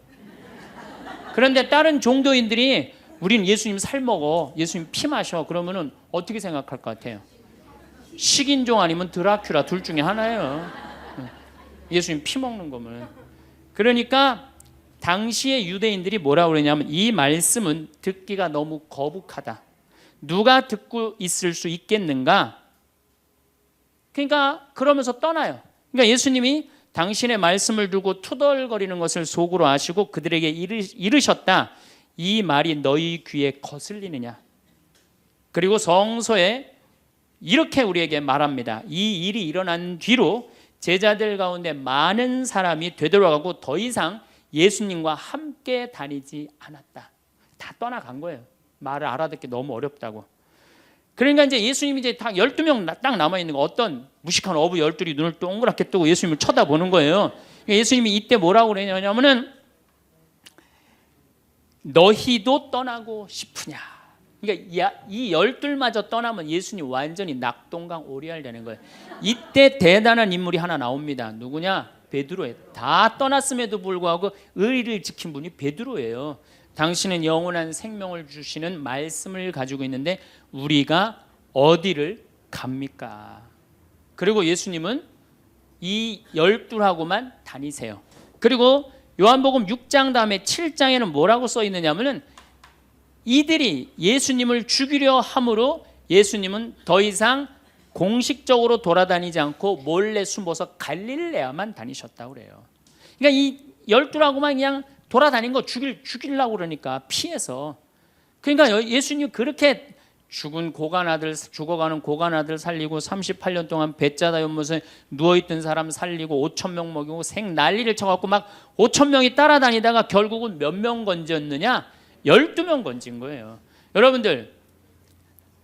그런데 다른 종교인들이 우린 예수님 살 먹어, 예수님 피 마셔, 그러면은 어떻게 생각할 것 같아요? 식인종 아니면 드라큘라 둘 중에 하나예요. 예수님 피 먹는 거면. 그러니까 당시의 유대인들이 뭐라고 그러냐면 이 말씀은 듣기가 너무 거북하다. 누가 듣고 있을 수 있겠는가? 그러니까 그러면서 떠나요. 그러니까 예수님이 당신의 말씀을 두고 투덜거리는 것을 속으로 아시고 그들에게 이르셨다. 이 말이 너희 귀에 거슬리느냐? 그리고 성서에 이렇게 우리에게 말합니다. 이 일이 일어난 뒤로 제자들 가운데 많은 사람이 되돌아가고 더 이상 예수님과 함께 다니지 않았다. 다 떠나간 거예요. 말을 알아듣기 너무 어렵다고. 그러니까 이제 예수님이 이제 딱 12명 딱 남아 있는 거, 어떤 무식한 어부 12이 눈을 동그랗게 뜨고 예수님을 쳐다보는 거예요. 그러니까 예수님이 이때 뭐라고 그러냐면은 너희도 떠나고 싶으냐. 그러니까 이 12마저 떠나면 예수님 완전히 낙동강 오리알 되는 거예요. 이때 대단한 인물이 하나 나옵니다. 누구냐? 베드로예요. 다 떠났음에도 불구하고 의리를 지킨 분이 베드로예요. 당신은 영원한 생명을 주시는 말씀을 가지고 있는데 우리가 어디를 갑니까? 그리고 예수님은 이 12하고만 다니세요. 그리고 요한복음 6장 다음에 7장에는 뭐라고 써 있느냐면은 이들이 예수님을 죽이려 함으로 예수님은 더 이상 공식적으로 돌아다니지 않고 몰래 숨어서 갈릴레아만 다니셨다고 그래요. 그러니까 이 12하고만 그냥 돌아다닌 거 죽이려고 그러니까 피해서. 그러니까 예수님 그렇게 죽어가는 고간 아들 살리고 38년 동안 배짜다 연못에 누워있던 사람 살리고 5,000명 먹이고 생 난리를 쳐갖고 막 5,000명이 따라다니다가 결국은 몇 명 건졌느냐? 12명 건진 거예요. 여러분들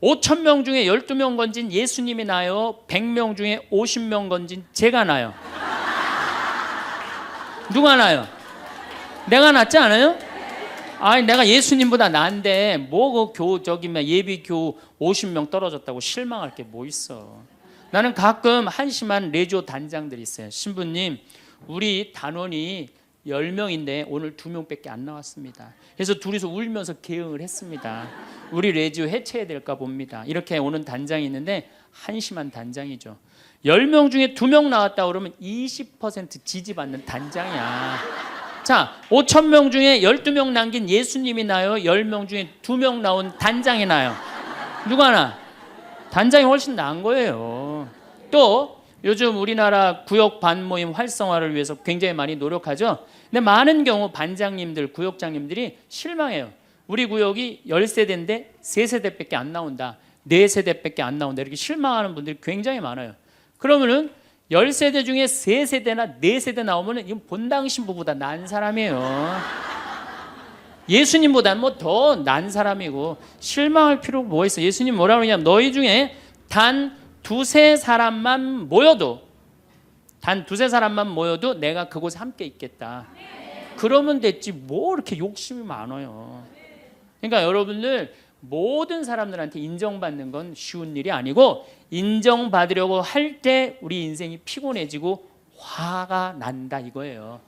5,000명 중에 12명 건진 예수님이 나요? 100명 중에 50명 건진 제가 나요? 누가 나요? 내가 낫지 않아요? 아니 내가 예수님보다 나은데 뭐 그 예비 교우 50명 떨어졌다고 실망할 게 뭐 있어. 나는 가끔 한심한 레지오 단장들이 있어요. 신부님 우리 단원이 10명인데 오늘 2명밖에 안 나왔습니다. 그래서 둘이서 울면서 개응을 했습니다. 우리 레지오 해체해야 될까 봅니다. 이렇게 오는 단장이 있는데 한심한 단장이죠. 10명 중에 2명 나왔다 그러면 20% 지지받는 단장이야. 자, 5,000명 중에 12명 남긴 예수님이 나요? 10명 중에 2명 나온 단장이 나요? 누가 나? 단장이 훨씬 나은 거예요. 또 요즘 우리나라 구역 반모임 활성화를 위해서 굉장히 많이 노력하죠. 근데 많은 경우 반장님들, 구역장님들이 실망해요. 우리 구역이 10세대인데 3세대밖에 안 나온다. 4세대밖에 안 나온다. 이렇게 실망하는 분들이 굉장히 많아요. 그러면은 10세대 중에 3세대나 4세대 나오면 이건 본당 신부보다 난 사람이에요. 예수님보다는 뭐 더 난 사람이고 실망할 필요가 뭐 있어. 예수님 뭐라고 그러냐면 너희 중에 단 두세 사람만 모여도 내가 그곳에 함께 있겠다. 그러면 됐지 뭐 이렇게 욕심이 많아요. 그러니까 여러분들 모든 사람들한테 인정받는 건 쉬운 일이 아니고 인정받으려고 할 때 우리 인생이 피곤해지고 화가 난다 이거예요.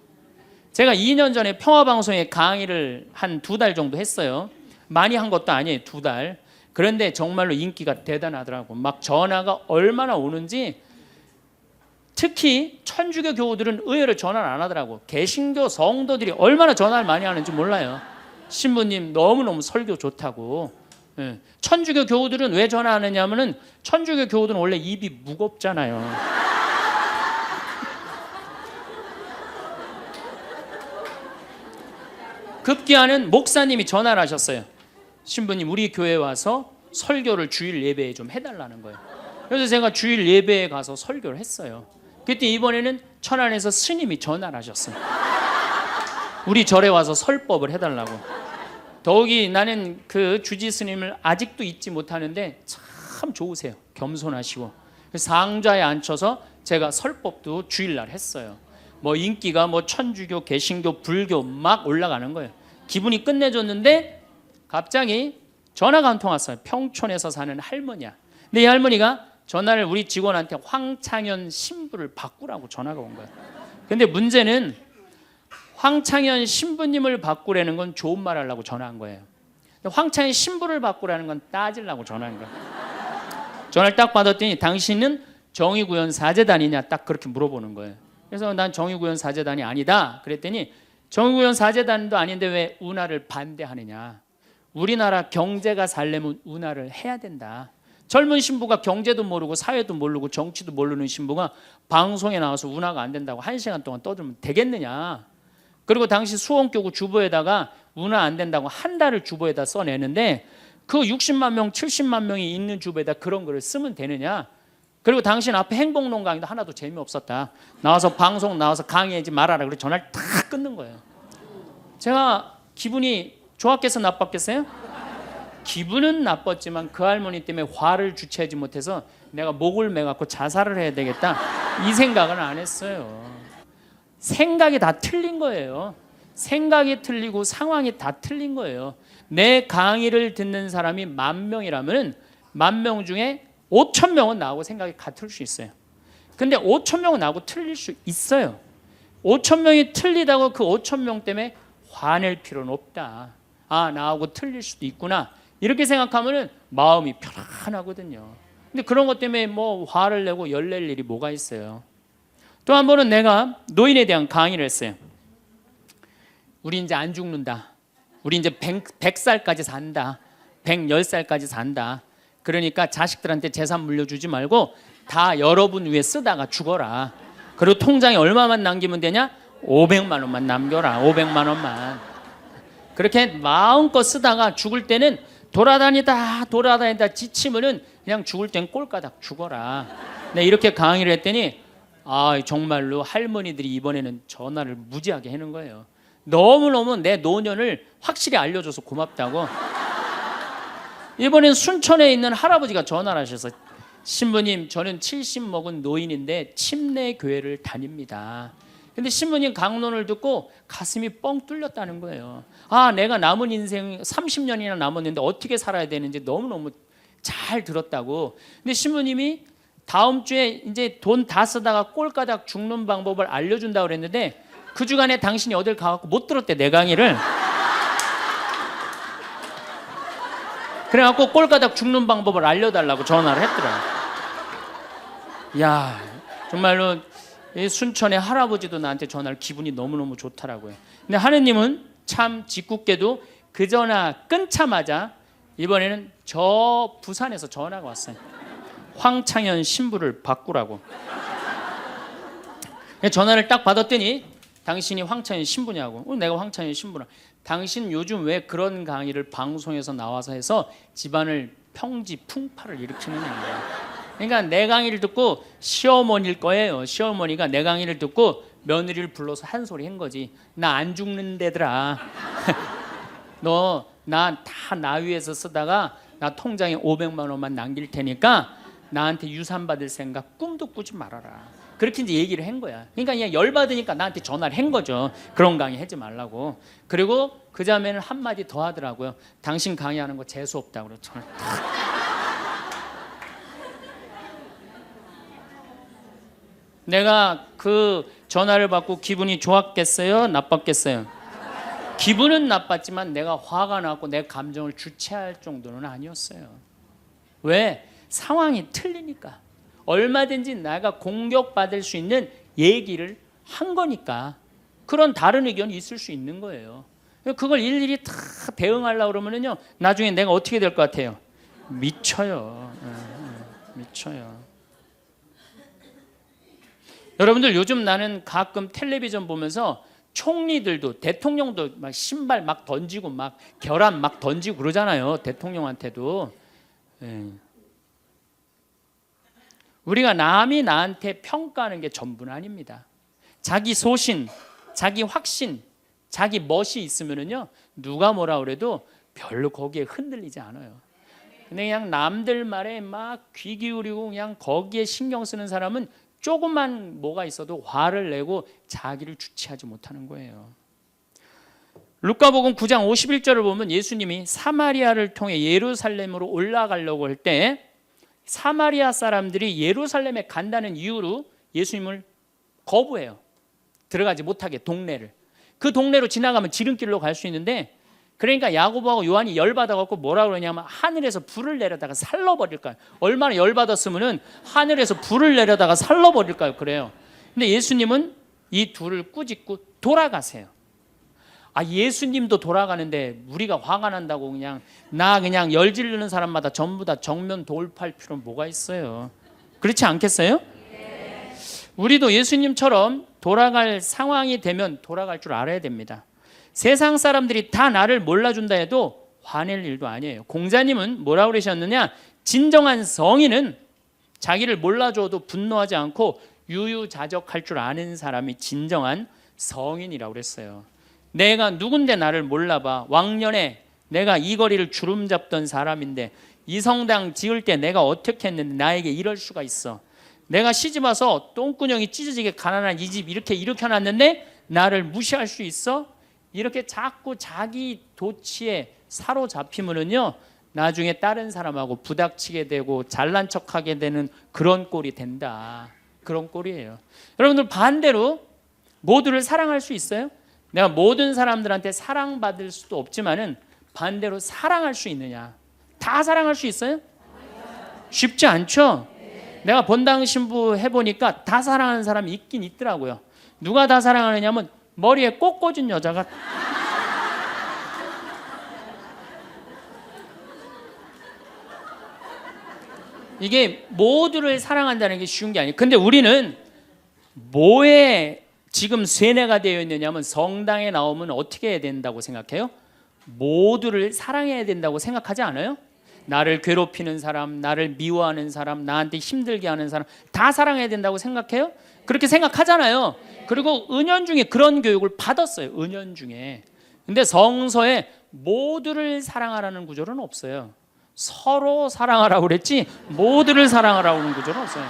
제가 2년 전에 평화방송에 강의를 한 2달 정도 했어요. 많이 한 것도 아니에요. 2달. 그런데 정말로 인기가 대단하더라고. 막 전화가 얼마나 오는지. 특히 천주교 교우들은 의외로 전화를 안 하더라고. 개신교 성도들이 얼마나 전화를 많이 하는지 몰라요. 신부님 너무너무 설교 좋다고. 예. 천주교 교우들은 왜 전화하느냐 하면은 천주교 교우들은 원래 입이 무겁잖아요. 급기야는 목사님이 전화를 하셨어요. 신부님 우리 교회에 와서 설교를 주일 예배에 좀 해달라는 거예요. 그래서 제가 주일 예배에 가서 설교를 했어요. 그때 이번에는 천안에서 스님이 전화를 하셨어요. 우리 절에 와서 설법을 해달라고. 더욱이 나는 그 주지 스님을 아직도 잊지 못하는데 참 좋으세요. 겸손하시고. 상좌에 앉혀서 제가 설법도 주일날 했어요. 뭐 인기가 뭐 천주교, 개신교, 불교 막 올라가는 거예요. 기분이 끝내줬는데 갑자기 전화가 한 통 왔어요. 평촌에서 사는 할머니야. 근데 이 할머니가 전화를 우리 직원한테 황창현 신부를 바꾸라고 전화가 온 거예요. 근데 문제는 황창현 신부님을 바꾸라는 건 좋은 말 하려고 전화한 거예요. 황창현 신부를 바꾸라는 건 따지려고 전화한 거예요. 전화를 딱 받았더니 당신은 정의구현 사제단이냐 딱 그렇게 물어보는 거예요. 그래서 난 정의구현 사제단이 아니다 그랬더니 정의구현 사제단도 아닌데 왜 운하를 반대하느냐. 우리나라 경제가 살려면 운하를 해야 된다. 젊은 신부가 경제도 모르고 사회도 모르고 정치도 모르는 신부가 방송에 나와서 운하가 안 된다고 1시간 동안 떠들면 되겠느냐. 그리고 당시 수원교구 주보에다가 운하 안 된다고 한 달을 주보에다 써내는데 그 60만 명 70만 명이 있는 주보에다 그런 글을 쓰면 되느냐. 그리고 당신 앞에 행복론 강의도 하나도 재미없었다. 나와서 방송 나와서 강의하지 말아라. 그래서 전화를 다 끊는 거예요. 제가 기분이 좋았겠어 나빴겠어요? 기분은 나빴지만 그 할머니 때문에 화를 주체하지 못해서 내가 목을 매갖고 자살을 해야 되겠다 이 생각은 안 했어요. 생각이 다 틀린 거예요. 생각이 틀리고 상황이 다 틀린 거예요. 내 강의를 듣는 사람이 10,000명이라면 10,000명 중에 5,000명은 나하고 생각이 같을 수 있어요. 근데 5,000명은 나하고 틀릴 수 있어요. 5,000명이 틀리다고 그 5,000명 때문에 화낼 필요는 없다. 아, 나하고 틀릴 수도 있구나. 이렇게 생각하면 마음이 편안하거든요. 근데 그런 것 때문에 뭐 화를 내고 열낼 일이 뭐가 있어요. 또 한 번은 내가 노인에 대한 강의를 했어요. 우리 이제 안 죽는다. 우리 이제 100살까지 산다. 110살까지 산다. 그러니까 자식들한테 재산 물려주지 말고 다 여러분 위해 쓰다가 죽어라. 그리고 통장에 얼마만 남기면 되냐? 500만 원만 남겨라. 500만 원만. 그렇게 마음껏 쓰다가 죽을 때는 돌아다니다 지치면은 그냥 죽을 땐 꼴까닥 죽어라. 네, 이렇게 강의를 했더니 아, 정말로 할머니들이 이번에는 전화를 무지하게 하는 거예요. 너무너무 내 노년을 확실히 알려줘서 고맙다고. 이번엔 순천에 있는 할아버지가 전화를 하셔서 신부님 저는 70 먹은 노인인데 침례 교회를 다닙니다. 근데 신부님 강론을 듣고 가슴이 뻥 뚫렸다는 거예요. 아, 내가 남은 인생 30년이나 남았는데 어떻게 살아야 되는지 너무너무 잘 들었다고. 근데 신부님이 다음 주에 이제 돈 다 쓰다가 꼴까닥 죽는 방법을 알려준다고 그랬는데 그 주간에 당신이 어딜 가갖고 못 들었대 내 강의를. 그래갖고 꼴까닥 죽는 방법을 알려달라고 전화를 했더라. 야, 정말로 이 순천의 할아버지도 나한테 전화를 기분이 너무너무 좋더라고요. 근데 하느님은 참 짓궂게도 그 전화 끊자마자 이번에는 저 부산에서 전화가 왔어요. 황창현 신부를 바꾸라고. 전화를 딱 받았더니 당신이 황창현 신부냐고. 내가 황창현 신부라. 당신 요즘 왜 그런 강의를 방송에서 나와서 해서 집안을 평지 풍파를 일으키느냐. 그러니까 내 강의를 듣고 시어머니일 거예요. 시어머니가 내 강의를 듣고 며느리를 불러서 한 소리 한 거지. 나 안 죽는데더라. 너 나 다 나 위해서 쓰다가 나 통장에 500만 원만 남길 테니까 나한테 유산 받을 생각 꿈도 꾸지 말아라. 그렇게 이제 얘기를 한 거야. 그러니까 그냥 열받으니까 나한테 전화를 한 거죠. 그런 강의 하지 말라고. 그리고 그 자매는 한마디 더 하더라고요. 당신 강의하는 거 재수 없다고. 그래서 전화를 내가 그 전화를 받고 기분이 좋았겠어요? 나빴겠어요? 기분은 나빴지만 내가 화가 났고 내 감정을 주체할 정도는 아니었어요. 왜? 상황이 틀리니까. 얼마든지 내가 공격받을 수 있는 얘기를 한 거니까. 그런 다른 의견이 있을 수 있는 거예요. 그걸 일일이 다 대응하려고 그러면요, 나중에 내가 어떻게 될 것 같아요? 미쳐요. 미쳐요. 여러분들, 요즘 나는 가끔 텔레비전 보면서 총리들도, 대통령도 막 신발 막 던지고 막 결함 막 던지고 그러잖아요. 대통령한테도. 우리가 남이 나한테 평가하는 게 전부는 아닙니다. 자기 소신, 자기 확신, 자기 멋이 있으면은요, 누가 뭐라 그래도 별로 거기에 흔들리지 않아요. 근데 그냥 남들 말에 막 귀 기울이고 그냥 거기에 신경 쓰는 사람은 조금만 뭐가 있어도 화를 내고 자기를 주체하지 못하는 거예요. 루카복음 9장 51절을 보면 예수님이 사마리아를 통해 예루살렘으로 올라가려고 할 때 사마리아 사람들이 예루살렘에 간다는 이유로 예수님을 거부해요. 들어가지 못하게, 동네를. 그 동네로 지나가면 지름길로 갈 수 있는데, 그러니까 야고보하고 요한이 열받아갖고 뭐라 그러냐면 하늘에서 불을 내려다가 살러버릴까요? 얼마나 열받았으면은 하늘에서 불을 내려다가 살러버릴까요? 그래요. 근데 예수님은 이 둘을 꾸짖고 돌아가세요. 아, 예수님도 돌아가는데 우리가 화가 난다고 그냥 열 지르는 사람마다 전부 다 정면 돌파할 필요는 뭐가 있어요? 그렇지 않겠어요? 우리도 예수님처럼 돌아갈 상황이 되면 돌아갈 줄 알아야 됩니다. 세상 사람들이 다 나를 몰라준다 해도 화낼 일도 아니에요. 공자님은 뭐라고 그러셨느냐? 진정한 성인은 자기를 몰라줘도 분노하지 않고 유유자적할 줄 아는 사람이 진정한 성인이라고 그랬어요. 내가 누군데 나를 몰라봐. 왕년에 내가 이 거리를 주름 잡던 사람인데 이 성당 지을 때 내가 어떻게 했는데 나에게 이럴 수가 있어. 내가 시집 와서 똥구녕이 찢어지게 가난한 이 집 이렇게 일으켜놨는데 나를 무시할 수 있어? 이렇게 자꾸 자기 도취에 사로잡히면은요, 나중에 다른 사람하고 부닥치게 되고 잘난 척하게 되는 그런 꼴이 된다. 그런 꼴이에요. 여러분들, 반대로 모두를 사랑할 수 있어요? 내가 모든 사람들한테 사랑받을 수도 없지만은 반대로 사랑할 수 있느냐? 다 사랑할 수 있어요? 쉽지 않죠? 내가 본당 신부 해보니까 다 사랑하는 사람이 있긴 있더라고요. 누가 다 사랑하느냐면 머리에 꽃 꽂은 여자가 이게 모두를 사랑한다는 게 쉬운 게 아니에요. 근데 우리는 뭐에 지금 쇠뇌가 되어 있느냐면 성당에 나오면 어떻게 해야 된다고 생각해요? 모두를 사랑해야 된다고 생각하지 않아요? 나를 괴롭히는 사람, 나를 미워하는 사람, 나한테 힘들게 하는 사람 다 사랑해야 된다고 생각해요? 그렇게 생각하잖아요. 그리고 은연중에 그런 교육을 받았어요. 은연중에. 근데 성서에 모두를 사랑하라는 구절은 없어요. 서로 사랑하라고 그랬지 모두를 사랑하라고 하는 구절은 없어요.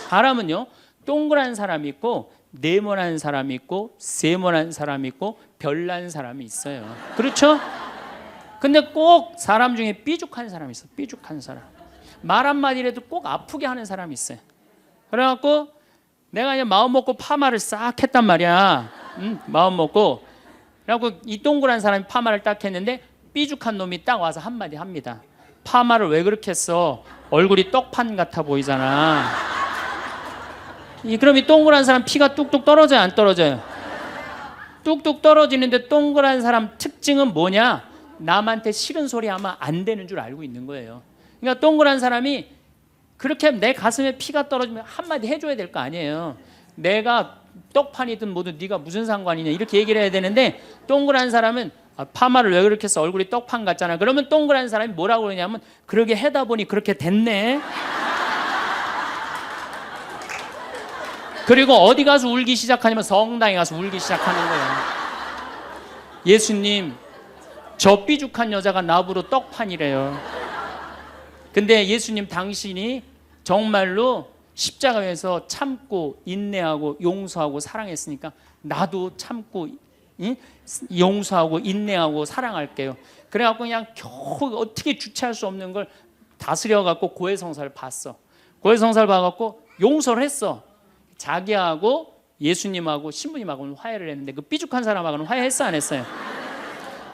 사람은요, 동그란 사람이 있고 네모난 사람이 있고 세모난 사람이 있고 별난 사람이 있어요. 그렇죠? 근데 꼭 사람 중에 삐죽한 사람이 있어요. 삐죽한 사람. 말 한마디라도 꼭 아프게 하는 사람이 있어요. 그래갖고 내가 이제 마음 먹고 파마를 싹 했단 말이야. 마음 먹고. 그래갖고 이 동그란 사람이 파마를 딱 했는데 삐죽한 놈이 딱 와서 한마디 합니다. 파마를 왜 그렇게 했어? 얼굴이 떡판 같아 보이잖아. 그럼 이 동그란 사람 피가 뚝뚝 떨어져요, 안 떨어져요? 뚝뚝 떨어지는데 동그란 사람 특징은 뭐냐? 남한테 싫은 소리 하면 안 되는 줄 알고 있는 거예요. 그러니까 동그란 사람이 그렇게 내 가슴에 피가 떨어지면 한마디 해줘야 될 거 아니에요. 내가 떡판이든 뭐든 네가 무슨 상관이냐 이렇게 얘기를 해야 되는데, 동그란 사람은 파마를 왜 그렇게 해서 얼굴이 떡판 같잖아. 그러면 동그란 사람이 뭐라고 그러냐면 그러게 해다 보니 그렇게 됐네. 그리고 어디 가서 울기 시작하냐면 성당에 가서 울기 시작하는 거예요. 예수님, 저 삐죽한 여자가 나보러 떡판이래요. 근데 예수님, 당신이 정말로 십자가에서 참고 인내하고 용서하고 사랑했으니까 나도 참고 용서하고 인내하고 사랑할게요. 그래갖고 그냥 겨우 어떻게 주체할 수 없는 걸 다스려갖고 고해성사를 봤어. 고해성사를 봐갖고 용서를 했어. 자기하고 예수님하고 신부님하고는 화해를 했는데 그 삐죽한 사람하고는 화해했어 안 했어요?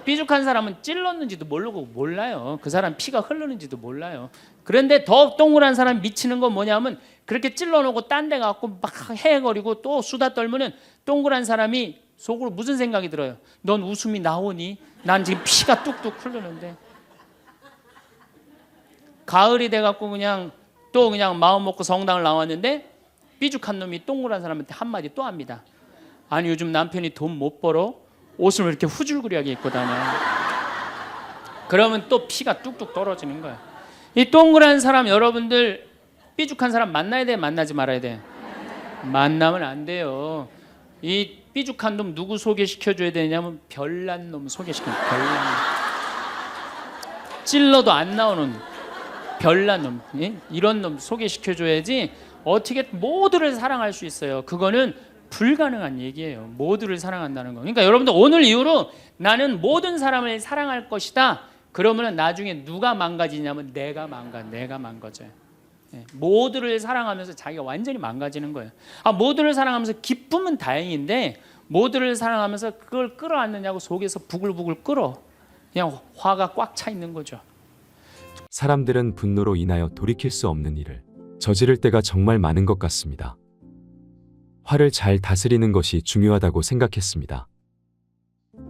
삐죽한 사람은 찔렀는지도 모르고 몰라요. 그 사람 피가 흐르는지도 몰라요. 그런데 더 동그란 사람이 미치는 건 뭐냐면 그렇게 찔러놓고 딴 데 갖고 막 헤헤거리고 또 수다 떨면은 동그란 사람이 속으로 무슨 생각이 들어요? 넌 웃음이 나오니? 난 지금 피가 뚝뚝 흐르는데. 가을이 돼갖고 그냥 또 그냥 마음 먹고 성당을 나왔는데 삐죽한 놈이 동그란 사람한테 한마디 또 합니다. 아니 요즘 남편이 돈 못 벌어? 옷을 왜 이렇게 후줄그리하게 입고 다녀? 그러면 또 피가 뚝뚝 떨어지는 거야. 이 동그란 사람 여러분들 삐죽한 사람 만나야 돼 만나지 말아야 돼? 만나면 안 돼요. 이 삐죽한 놈 누구 소개시켜줘야 되냐면 별난 놈 소개시켜. 별난 놈. 찔러도 안 나오는 별난 놈. 예? 이런 놈 소개시켜줘야지 어떻게 모두를 사랑할 수 있어요. 그거는 불가능한 얘기예요. 모두를 사랑한다는 거. 그러니까 여러분들 오늘 이후로 나는 모든 사람을 사랑할 것이다. 그러면 나중에 누가 망가지냐면 내가 망가져요. 예, 모두를 사랑하면서 자기가 완전히 망가지는 거예요. 모두를 사랑하면서 기쁨은 다행인데 모두를 사랑하면서 그걸 끌어안느냐고 속에서 부글부글 끓어. 그냥 화가 꽉 차 있는 거죠. 사람들은 분노로 인하여 돌이킬 수 없는 일을 저지를 때가 정말 많은 것 같습니다. 화를 잘 다스리는 것이 중요하다고 생각했습니다.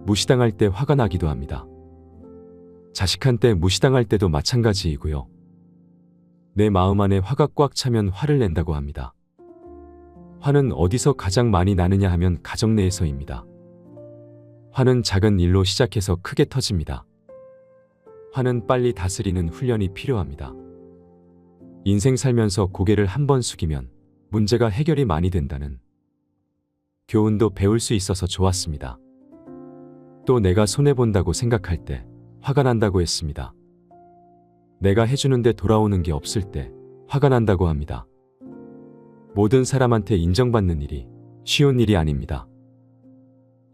무시당할 때 화가 나기도 합니다. 자식한테 무시당할 때도 마찬가지이고요. 내 마음 안에 화가 꽉 차면 화를 낸다고 합니다. 화는 어디서 가장 많이 나느냐 하면 가정 내에서입니다. 화는 작은 일로 시작해서 크게 터집니다. 화는 빨리 다스리는 훈련이 필요합니다. 인생 살면서 고개를 한번 숙이면 문제가 해결이 많이 된다는 교훈도 배울 수 있어서 좋았습니다. 또 내가 손해본다고 생각할 때 화가 난다고 했습니다. 내가 해주는데 돌아오는 게 없을 때 화가 난다고 합니다. 모든 사람한테 인정받는 일이 쉬운 일이 아닙니다.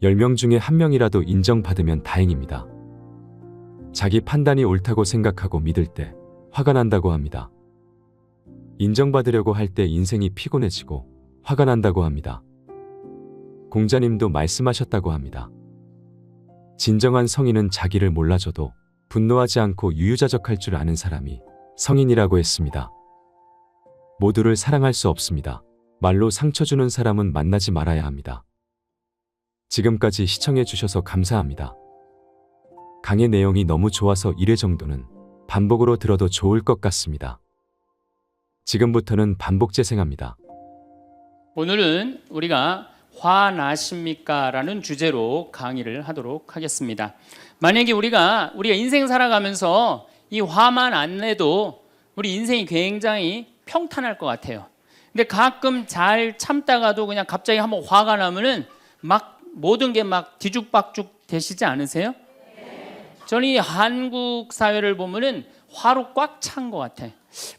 10명 중에 1명이라도 인정받으면 다행입니다. 자기 판단이 옳다고 생각하고 믿을 때 화가 난다고 합니다. 인정받으려고 할 때 인생이 피곤해지고 화가 난다고 합니다. 공자님도 말씀하셨다고 합니다. 진정한 성인은 자기를 몰라줘도 분노하지 않고 유유자적할 줄 아는 사람이 성인이라고 했습니다. 모두를 사랑할 수 없습니다. 말로 상처 주는 사람은 만나지 말아야 합니다. 지금까지 시청해 주셔서 감사합니다. 강의 내용이 너무 좋아서 1회 정도는 반복으로 들어도 좋을 것 같습니다. 지금부터는 반복 재생합니다. 오늘은 우리가 화나십니까? 라는 주제로 강의를 하도록 하겠습니다. 만약에 우리가 인생 살아가면서 이 화만 안 내도 우리 인생이 굉장히 평탄할 것 같아요. 근데 가끔 잘 참다가도 그냥 갑자기 한번 화가 나면은 막 모든 게 막 뒤죽박죽 되시지 않으세요? 저는 이 한국 사회를 보면은 화로 꽉 찬 것 같아.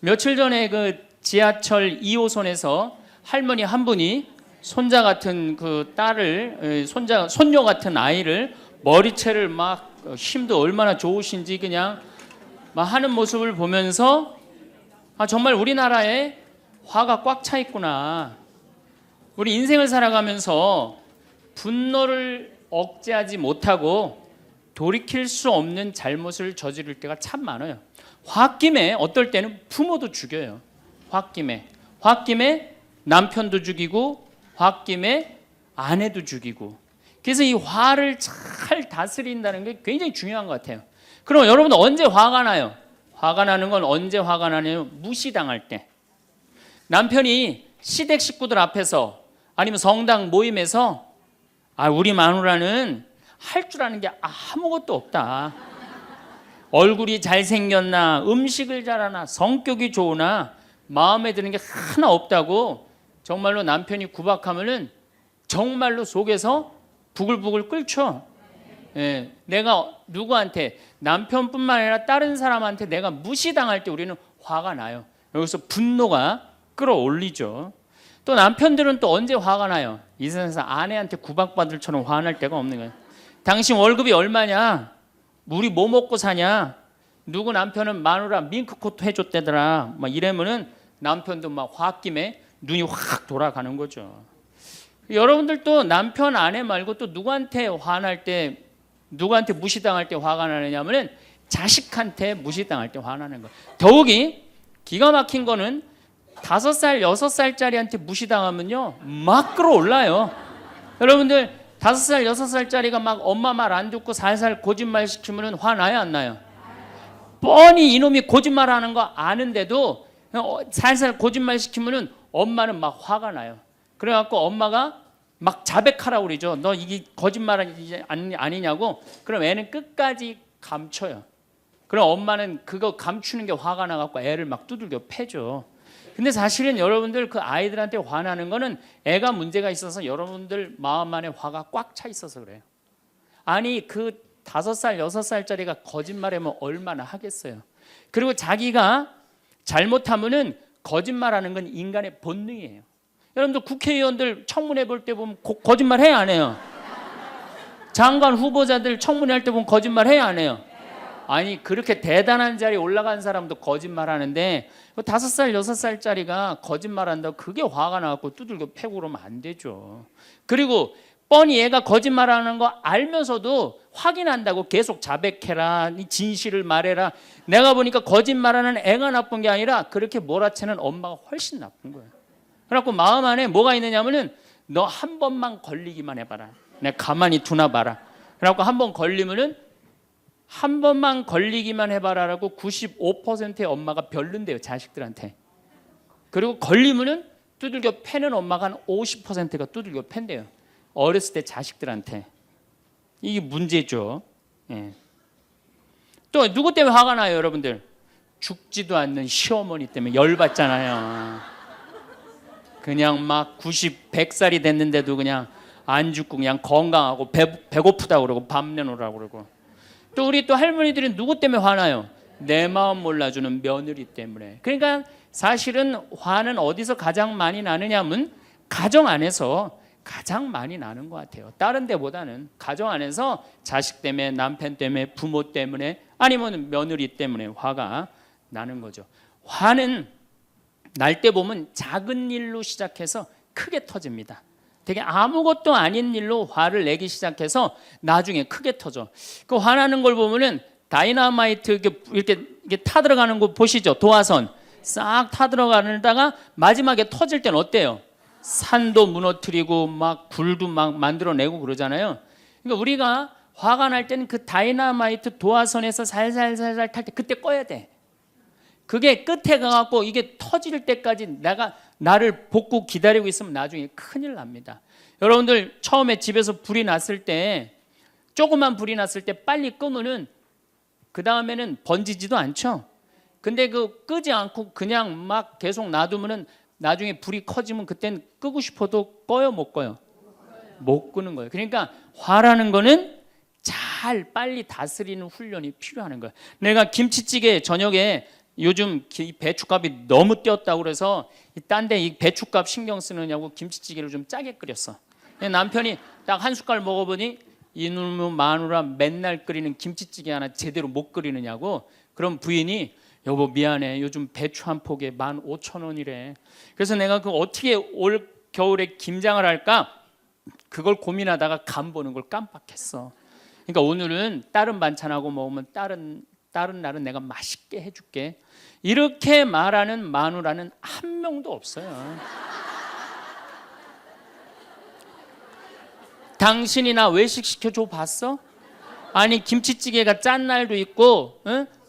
며칠 전에 그 지하철 2호선에서 할머니 한 분이 손자 같은 그 딸을 손녀 같은 아이를 머리채를 막 힘도 얼마나 좋으신지 그냥 막 하는 모습을 보면서 정말 우리나라에 화가 꽉 차 있구나. 우리 인생을 살아가면서 분노를 억제하지 못하고 돌이킬 수 없는 잘못을 저지를 때가 참 많아요. 홧김에 어떨 때는 부모도 죽여요. 홧김에 남편도 죽이고 홧김에 아내도 죽이고. 그래서 이 화를 잘 다스린다는 게 굉장히 중요한 것 같아요. 그럼 여러분들 언제 화가 나요? 화가 나는 건 언제 화가 나냐면 무시당할 때. 남편이 시댁 식구들 앞에서 아니면 성당 모임에서 우리 마누라는 할 줄 아는 게 아무것도 없다. 얼굴이 잘생겼나, 음식을 잘하나, 성격이 좋으나 마음에 드는 게 하나 없다고 정말로 남편이 구박하면은 정말로 속에서 부글부글 끓죠. 예, 내가 누구한테 남편뿐만 아니라 다른 사람한테 내가 무시당할 때 우리는 화가 나요. 여기서 분노가 끌어올리죠. 또 남편들은 또 언제 화가 나요? 이 세상에서 아내한테 구박받을 처럼 화날 때가 없는 거예요. 당신 월급이 얼마냐? 우리 뭐 먹고 사냐? 누구 남편은 마누라 밍크코트 해줬대더라. 막 이러면은 남편도 막 홧김에 눈이 확 돌아가는 거죠. 여러분들도 남편 아내 말고 또 누구한테 화날 때, 누구한테 무시당할 때 화가 나느냐면은 자식한테 무시당할 때 화나는 거예요. 더욱이 기가 막힌 거는 5살, 6살짜리한테 무시당하면요 막 끌어올라요. 여러분들 5살, 6살짜리가 막 엄마 말 안 듣고 살살 거짓말 시키면 화나요 안 나요? 뻔히 이놈이 거짓말하는 거 아는데도 살살 거짓말 시키면 엄마는 막 화가 나요. 그래갖고 엄마가 막 자백하라고 그러죠. 너 이게 거짓말 아니냐고. 그럼 애는 끝까지 감춰요. 그럼 엄마는 그거 감추는 게 화가 나갖고 애를 막 두들겨 패죠. 근데 사실은 여러분들 그 아이들한테 화나는 거는 애가 문제가 있어서 여러분들 마음 안에 화가 꽉 차 있어서 그래요. 아니 그 5살, 6살짜리가 거짓말하면 얼마나 하겠어요. 그리고 자기가 잘못하면은 거짓말하는 건 인간의 본능이에요. 여러분들 국회의원들 청문회 볼 때 보면 거짓말 해야 안 해요? 장관 후보자들 청문회 할 때 보면 거짓말 해야 안 해요? 아니 그렇게 대단한 자리에 올라간 사람도 거짓말하는데 5살, 6살짜리가 거짓말한다고 그게 화가 나갖고 두들겨 패고 그러면 안 되죠. 그리고 뻔히 얘가 거짓말하는 거 알면서도 확인한다고 계속 자백해라, 진실을 말해라. 내가 보니까 거짓말하는 애가 나쁜 게 아니라 그렇게 몰아치는 엄마가 훨씬 나쁜 거예요. 그래갖고 마음 안에 뭐가 있느냐면은 너 한 번만 걸리기만 해봐라. 내가 가만히 두나 봐라. 그래갖고 한 번 걸리면은 한 번만 걸리기만 해봐라라고 95%의 엄마가 별론데요 자식들한테. 그리고 걸리면은 두들겨 패는 엄마가 한 50%가 두들겨 팬대요. 어렸을 때 자식들한테. 이게 문제죠. 예. 또 누구 때문에 화가 나요 여러분들? 죽지도 않는 시어머니 때문에 열받잖아요. 그냥 막 90, 100살이 됐는데도 그냥 안 죽고 그냥 건강하고 배고프다고 그러고 밥 내놓으라고 그러고. 또 우리 또 할머니들은 누구 때문에 화나요? 내 마음 몰라주는 며느리 때문에. 그러니까 사실은 화는 어디서 가장 많이 나느냐면 가정 안에서 가장 많이 나는 것 같아요. 다른 데보다는 가정 안에서 자식 때문에, 남편 때문에, 부모 때문에, 아니면 며느리 때문에 화가 나는 거죠. 화는 날 때 보면 작은 일로 시작해서 크게 터집니다. 되게 아무것도 아닌 일로 화를 내기 시작해서 나중에 크게 터져. 그 화나는 걸 보면은 다이너마이트 이렇게 타들어가는 거 보시죠? 도화선 싹 타들어가다가 마지막에 터질 때는 어때요? 산도 무너뜨리고 막 굴도 막 만들어내고 그러잖아요. 그러니까 우리가 화가 날 때는 그 다이너마이트 도화선에서 살살살살 탈 때 그때 꺼야 돼. 그게 끝에 가갖고 이게 터질 때까지 나를 복구 기다리고 있으면 나중에 큰일 납니다. 여러분들 처음에 집에서 불이 났을 때 조그만 불이 났을 때 빨리 끄면은 그 다음에는 번지지도 않죠. 근데 그 끄지 않고 그냥 막 계속 놔두면은 나중에 불이 커지면 그땐 끄고 싶어도 꺼요 못 꺼요? 못 끄는 거예요. 그러니까 화라는 거는 잘 빨리 다스리는 훈련이 필요한 거예요. 내가 김치찌개 저녁에 요즘 배춧값이 너무 뛰었다고 그래서 딴 데 이 배춧값 신경 쓰느냐고 김치찌개를 좀 짜게 끓였어. 남편이 딱 한 숟갈 먹어보니 이놈의 마누라 맨날 끓이는 김치찌개 하나 제대로 못 끓이느냐고. 그럼 부인이 여보 미안해 요즘 배추 한 포기에 15,000원이래. 그래서 내가 그 어떻게 올 겨울에 김장을 할까 그걸 고민하다가 간 보는 걸 깜빡했어. 그러니까 오늘은 다른 반찬하고 먹으면 다른 날은 내가 맛있게 해줄게. 이렇게 말하는 마누라는 한 명도 없어요. 당신이 나 외식 시켜줘 봤어? 아니 김치찌개가 짠 날도 있고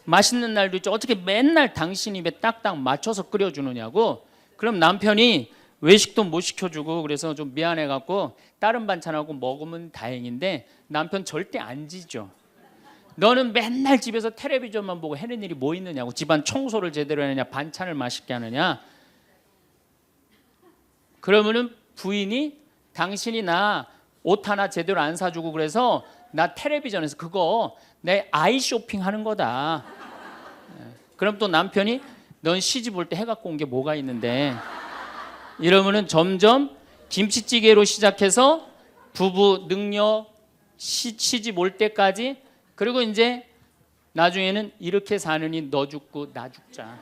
맛있는 날도 있죠. 어떻게 맨날 당신 입에 딱딱 맞춰서 끓여주느냐고. 그럼 남편이 외식도 못 시켜주고 그래서 좀 미안해갖고 다른 반찬하고 먹으면 다행인데 남편 절대 안 지죠. 너는 맨날 집에서 텔레비전만 보고 해는 일이 뭐 있느냐고. 집안 청소를 제대로 하느냐, 반찬을 맛있게 하느냐. 그러면은 부인이 당신이 나 옷 하나 제대로 안 사주고 그래서 나 텔레비전에서 그거 내 아이 쇼핑 하는 거다. 그럼 또 남편이 넌 시집 올 때 해갖고 온 게 뭐가 있는데. 이러면은 점점 김치찌개로 시작해서 부부 능력 시집 올 때까지. 그리고 이제 나중에는 이렇게 사느니 너 죽고 나 죽자.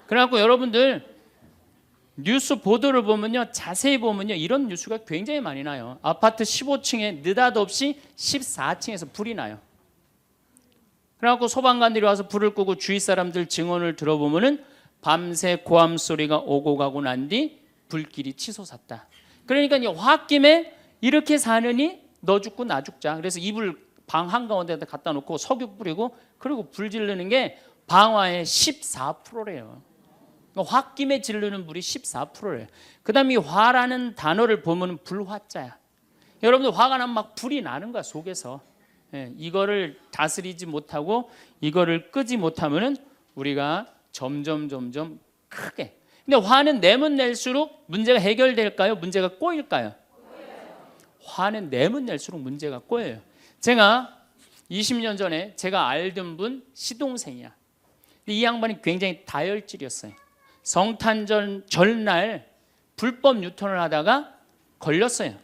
그래갖고 여러분들 뉴스 보도를 보면요, 자세히 보면요, 이런 뉴스가 굉장히 많이 나요. 아파트 15층에 느닷없이 14층에서 불이 나요. 그래갖고 소방관들이 와서 불을 끄고 주위 사람들 증언을 들어보면은 밤새 고함 소리가 오고 가고 난 뒤 불길이 치솟았다. 그러니까 이 홧김에 이렇게 사느니 너 죽고 나 죽자. 그래서 이불 방 한가운데다 갖다 놓고 석유 뿌리고 그리고 불 지르는 게 방화의 14%래요. 홧김에 지르는 불이 14%래요. 그 다음에 이 화라는 단어를 보면 불화자야. 여러분들 화가 나면 막 불이 나는 거야, 속에서. 이거를 다스리지 못하고 이거를 끄지 못하면은 우리가 점점 크게. 근데 화는 내면 낼수록 문제가 해결될까요? 문제가 꼬일까요? 화는 내면 낼수록 문제가 꼬여요. 제가 20년 전에 제가 알던 분 시동생이야. 이 양반이 굉장히 다혈질이었어요. 성탄절 전날 불법 유턴을 하다가 걸렸어요.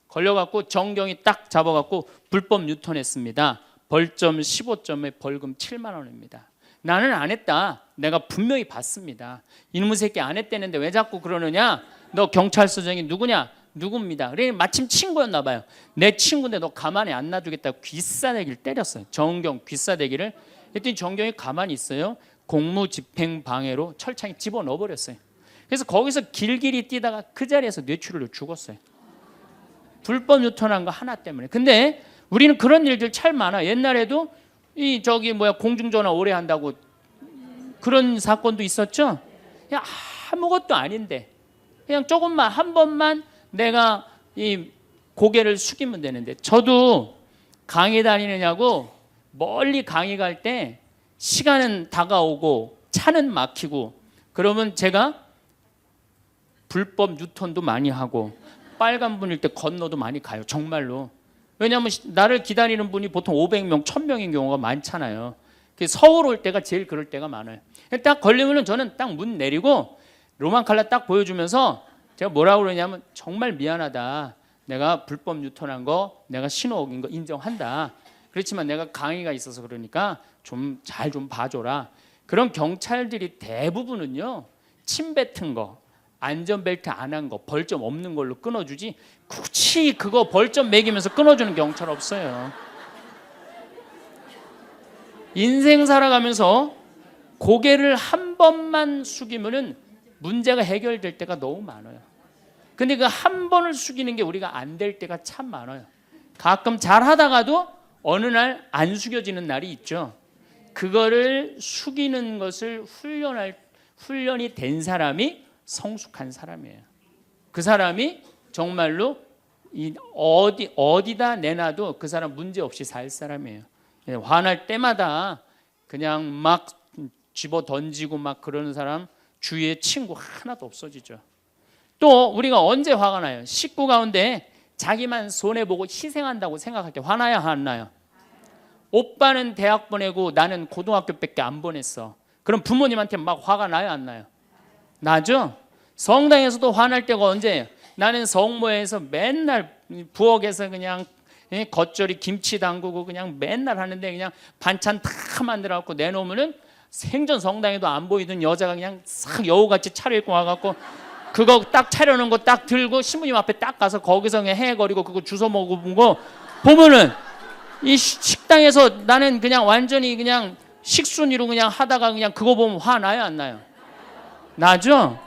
걸려갖고 정경이 딱 잡아갖고 불법 유턴했습니다. 벌점 15점에 벌금 7만 원입니다. 나는 안 했다. 내가 분명히 봤습니다. 이놈의 새끼 안 했다는데 왜 자꾸 그러느냐? 너 경찰서장이 누구냐? 누굽니다. 그래 마침 친구였나 봐요. 내 친구인데 너 가만히 안 놔두겠다고 귀싸대기를 때렸어요. 정경 귀싸대기를. 했더니 정경이 가만히 있어요. 공무집행방해로 철창에 집어넣어 버렸어요. 그래서 거기서 길길이 뛰다가 그 자리에서 뇌출혈로 죽었어요. 불법 유턴한 거 하나 때문에. 근데 우리는 그런 일들 참 많아. 옛날에도 이 공중전화 오래 한다고 그런 사건도 있었죠. 그냥 아무것도 아닌데 그냥 조금만 한 번만 내가 이 고개를 숙이면 되는데, 저도 강의 다니느냐고 멀리 강의 갈 때 시간은 다가오고 차는 막히고 그러면 제가 불법 유턴도 많이 하고 빨간불일 때 건너도 많이 가요. 정말로. 왜냐하면 나를 기다리는 분이 보통 500명, 1000명인 경우가 많잖아요. 서울 올 때가 제일 그럴 때가 많아요. 딱 걸리면은 저는 딱 문 내리고 로만 칼라 딱 보여주면서 제가 뭐라고 그러냐면 정말 미안하다. 내가 불법 유턴한 거, 내가 신호 어긴 거 인정한다. 그렇지만 내가 강의가 있어서 그러니까 좀 잘 좀 봐줘라. 그런 경찰들이 대부분은요, 침 뱉은 거, 안전벨트 안 한 거, 벌점 없는 걸로 끊어주지 굳이 그거 벌점 매기면서 끊어주는 경찰 없어요. 인생 살아가면서 고개를 한 번만 숙이면은 문제가 해결될 때가 너무 많아요. 근데 그 한 번을 숙이는 게 우리가 안 될 때가 참 많아요. 가끔 잘 하다가도 어느 날 안 숙여지는 날이 있죠. 그거를 숙이는 것을 훈련이 된 사람이 성숙한 사람이에요. 그 사람이 정말로 어디다 내놔도 그 사람 문제 없이 살 사람이에요. 화날 때마다 그냥 막 집어 던지고 막 그러는 사람 주위에 친구 하나도 없어지죠. 또 우리가 언제 화가 나요? 식구 가운데 자기만 손해보고 희생한다고 생각할 때 화나야 안 나요? 오빠는 대학 보내고 나는 고등학교밖에 안 보냈어. 그럼 부모님한테 막 화가 나요 안 나요? 나죠? 성당에서도 화날 때가 언제예요? 나는 성모에서 맨날 부엌에서 그냥 겉절이 김치 담그고 그냥 맨날 하는데 그냥 반찬 다 만들어갖고 내놓으면은 생전 성당에도 안 보이던 여자가 그냥 싹 여우같이 차려입고 와갖고 그거 딱 차려놓은 거 딱 들고 신부님 앞에 딱 가서 거기서 그냥 헤거리고 그거 주워 먹어본 거 보면은 이 식당에서 나는 그냥 완전히 그냥 식순이로 그냥 하다가 그냥 그거 보면 화 나요 안 나요? 나죠?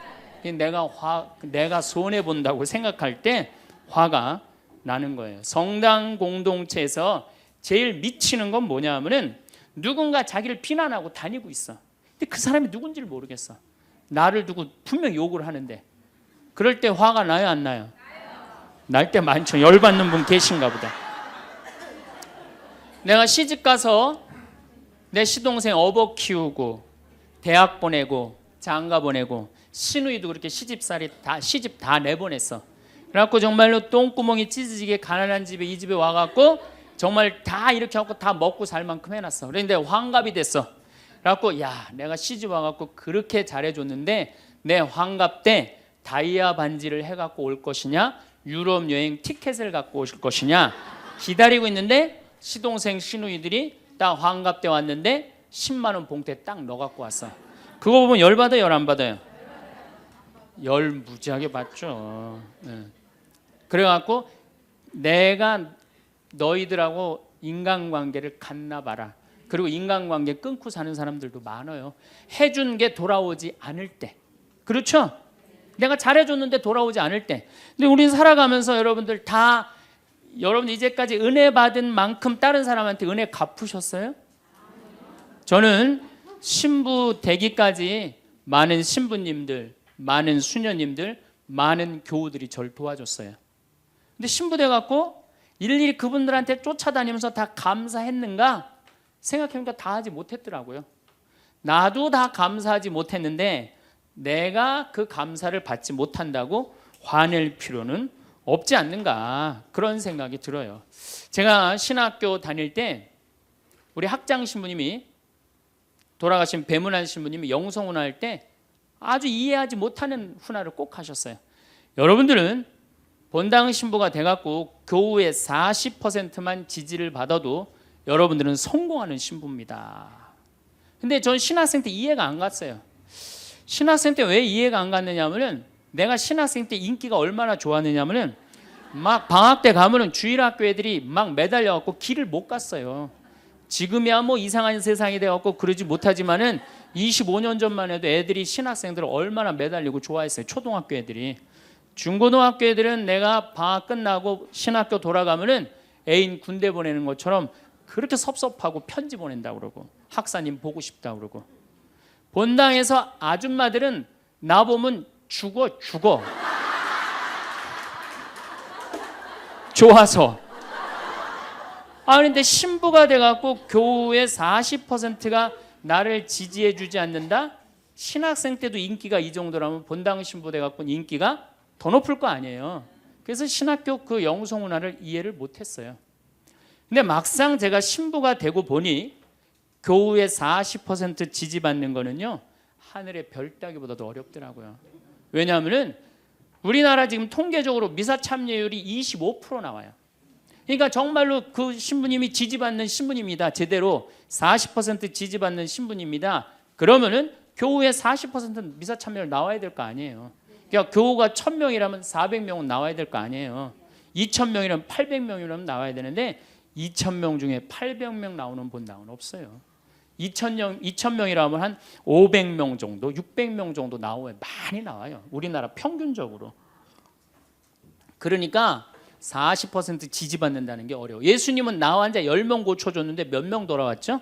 내가 손해 본다고 생각할 때 화가 나는 거예요. 성당 공동체에서 제일 미치는 건 뭐냐면은 누군가 자기를 비난하고 다니고 있어. 근데 그 사람이 누군지를 모르겠어. 나를 두고 분명 욕을 하는데 그럴 때 화가 나요 안 나요? 날 때 많죠. 열받는 분 계신가 보다. 내가 시집 가서 내 시동생 업어 키우고 대학 보내고 장가 보내고 시누이도 그렇게 시집 다 내보냈어. 그래갖고 정말로 똥구멍이 찢어지게 가난한 집에 이 집에 와갖고 정말 다 이렇게 하고 다 먹고 살 만큼 해놨어. 그런데 환갑이 됐어. 그래갖고 야 내가 시집 와갖고 그렇게 잘해줬는데 내 환갑 때 다이아 반지를 해갖고 올 것이냐 유럽 여행 티켓을 갖고 오실 것이냐 기다리고 있는데 시동생 시누이들이 딱 환갑 때 왔는데 10만 원 봉투에 딱 넣어갖고 왔어. 그거 보면 열받아요 열 안 받아요? 열 무지하게 받죠. 예. 그래갖고 내가 너희들하고 인간관계를 갖나 봐라. 그리고 인간관계 끊고 사는 사람들도 많아요. 해준 게 돌아오지 않을 때. 그렇죠? 내가 잘해줬는데 돌아오지 않을 때. 근데 우리는 살아가면서 여러분들 다 여러분 이제까지 은혜 받은 만큼 다른 사람한테 은혜 갚으셨어요? 저는 신부 되기까지 많은 신부님들, 많은 수녀님들, 많은 교우들이 저를 도와줬어요. 근데 신부 돼갖고 일일이 그분들한테 쫓아다니면서 다 감사했는가? 생각해보니까 다 하지 못했더라고요. 나도 다 감사하지 못했는데 내가 그 감사를 받지 못한다고 화낼 필요는 없지 않는가, 그런 생각이 들어요. 제가 신학교 다닐 때 우리 학장 신부님이, 돌아가신 배문환 신부님이 영성훈화 할 때 아주 이해하지 못하는 훈화를 꼭 하셨어요. 여러분들은 본당 신부가 돼갖고 교우의 40%만 지지를 받아도 여러분들은 성공하는 신부입니다. 근데 전 신학생 때 이해가 안 갔어요. 신학생 때 왜 이해가 안 갔느냐면은, 내가 신학생 때 인기가 얼마나 좋았느냐면은 막 방학 때 가면은 주일학교 애들이 막 매달려갖고 길을 못 갔어요. 지금이야 뭐 이상한 세상이 돼갖고 그러지 못하지만은 25년 전만 해도 애들이 신학생들을 얼마나 매달리고 좋아했어요. 초등학교 애들이. 중고등학교 애들은 내가 방학 끝나고 신학교 돌아가면은 애인 군대 보내는 것처럼 그렇게 섭섭하고 편지 보낸다고 그러고 학사님 보고 싶다고 그러고, 본당에서 아줌마들은 나보면 죽어 좋아서. 그런데 신부가 돼갖고 교우의 40%가 나를 지지해 주지 않는다? 신학생 때도 인기가 이 정도라면 본당 신부 돼갖고 인기가 더 높을 거 아니에요. 그래서 신학교 그 영성훈화를 이해를 못했어요. 근데 막상 제가 신부가 되고 보니 교우의 40% 지지받는 거는요, 하늘의 별 따기보다도 어렵더라고요. 왜냐하면은 우리나라 지금 통계적으로 미사 참여율이 25% 나와요. 그러니까 정말로 그 신부님이 지지받는 신부님이다, 제대로 40% 지지받는 신부님이다, 그러면은 교우의 40% 미사 참여율 나와야 될 거 아니에요. 그러니까 교우가 1000명이라면 400명은 나와야 될 거 아니에요. 2000명이라면 800명이라면 나와야 되는데 2000명 중에 800명 나오는 본당은 없어요. 2000명이라면 한 500명 정도, 600명 정도 나와요. 많이 나와요. 우리나라 평균적으로. 그러니까 40% 지지받는다는 게 어려워. 예수님은 나 환자 10명 고쳐줬는데 몇 명 돌아왔죠?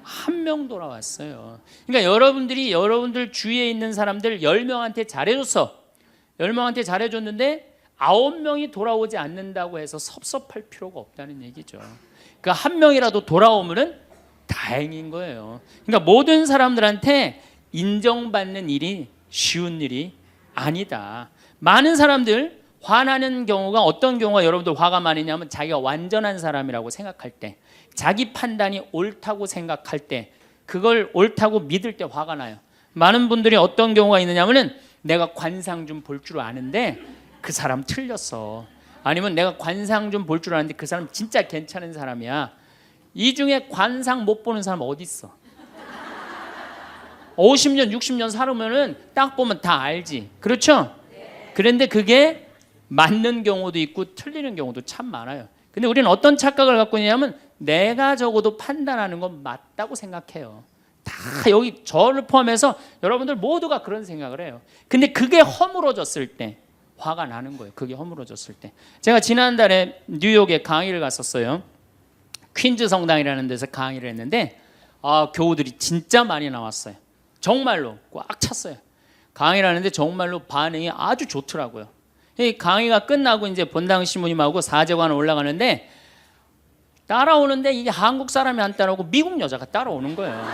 1명 돌아왔어요. 그러니까 여러분들이 여러분들 주위에 있는 사람들 10명한테 잘해줬어. 10명한테 잘해줬는데 9명이 돌아오지 않는다고 해서 섭섭할 필요가 없다는 얘기죠. 그러니까 1명이라도 돌아오면은 다행인 거예요. 그러니까 모든 사람들한테 인정받는 일이 쉬운 일이 아니다. 많은 사람들 화나는 경우가, 어떤 경우가 여러분들 화가 많으냐면 자기가 완전한 사람이라고 생각할 때, 자기 판단이 옳다고 생각할 때, 그걸 옳다고 믿을 때 화가 나요. 많은 분들이 어떤 경우가 있느냐면은 내가 관상 좀 볼 줄 아는데 그 사람 틀렸어. 아니면 내가 관상 좀 볼 줄 아는데 그 사람 진짜 괜찮은 사람이야. 이 중에 관상 못 보는 사람 어디 있어? 50년, 60년 살으면은 딱 보면 다 알지. 그렇죠? 그런데 그게 맞는 경우도 있고 틀리는 경우도 참 많아요. 근데 우리는 어떤 착각을 갖고 있냐면 내가 적어도 판단하는 건 맞다고 생각해요. 다 여기 저를 포함해서 여러분들 모두가 그런 생각을 해요. 근데 그게 허물어졌을 때 화가 나는 거예요. 그게 허물어졌을 때. 제가 지난달에 뉴욕에 강의를 갔었어요. 퀸즈 성당이라는 데서 강의를 했는데 교우들이 진짜 많이 나왔어요. 정말로 꽉 찼어요. 강의를 하는데 정말로 반응이 아주 좋더라고요. 이 강의가 끝나고 이제 본당 신부님하고 사제관 올라가는데 따라오는데 이게 한국 사람이 안 따라오고 미국 여자가 따라오는 거예요.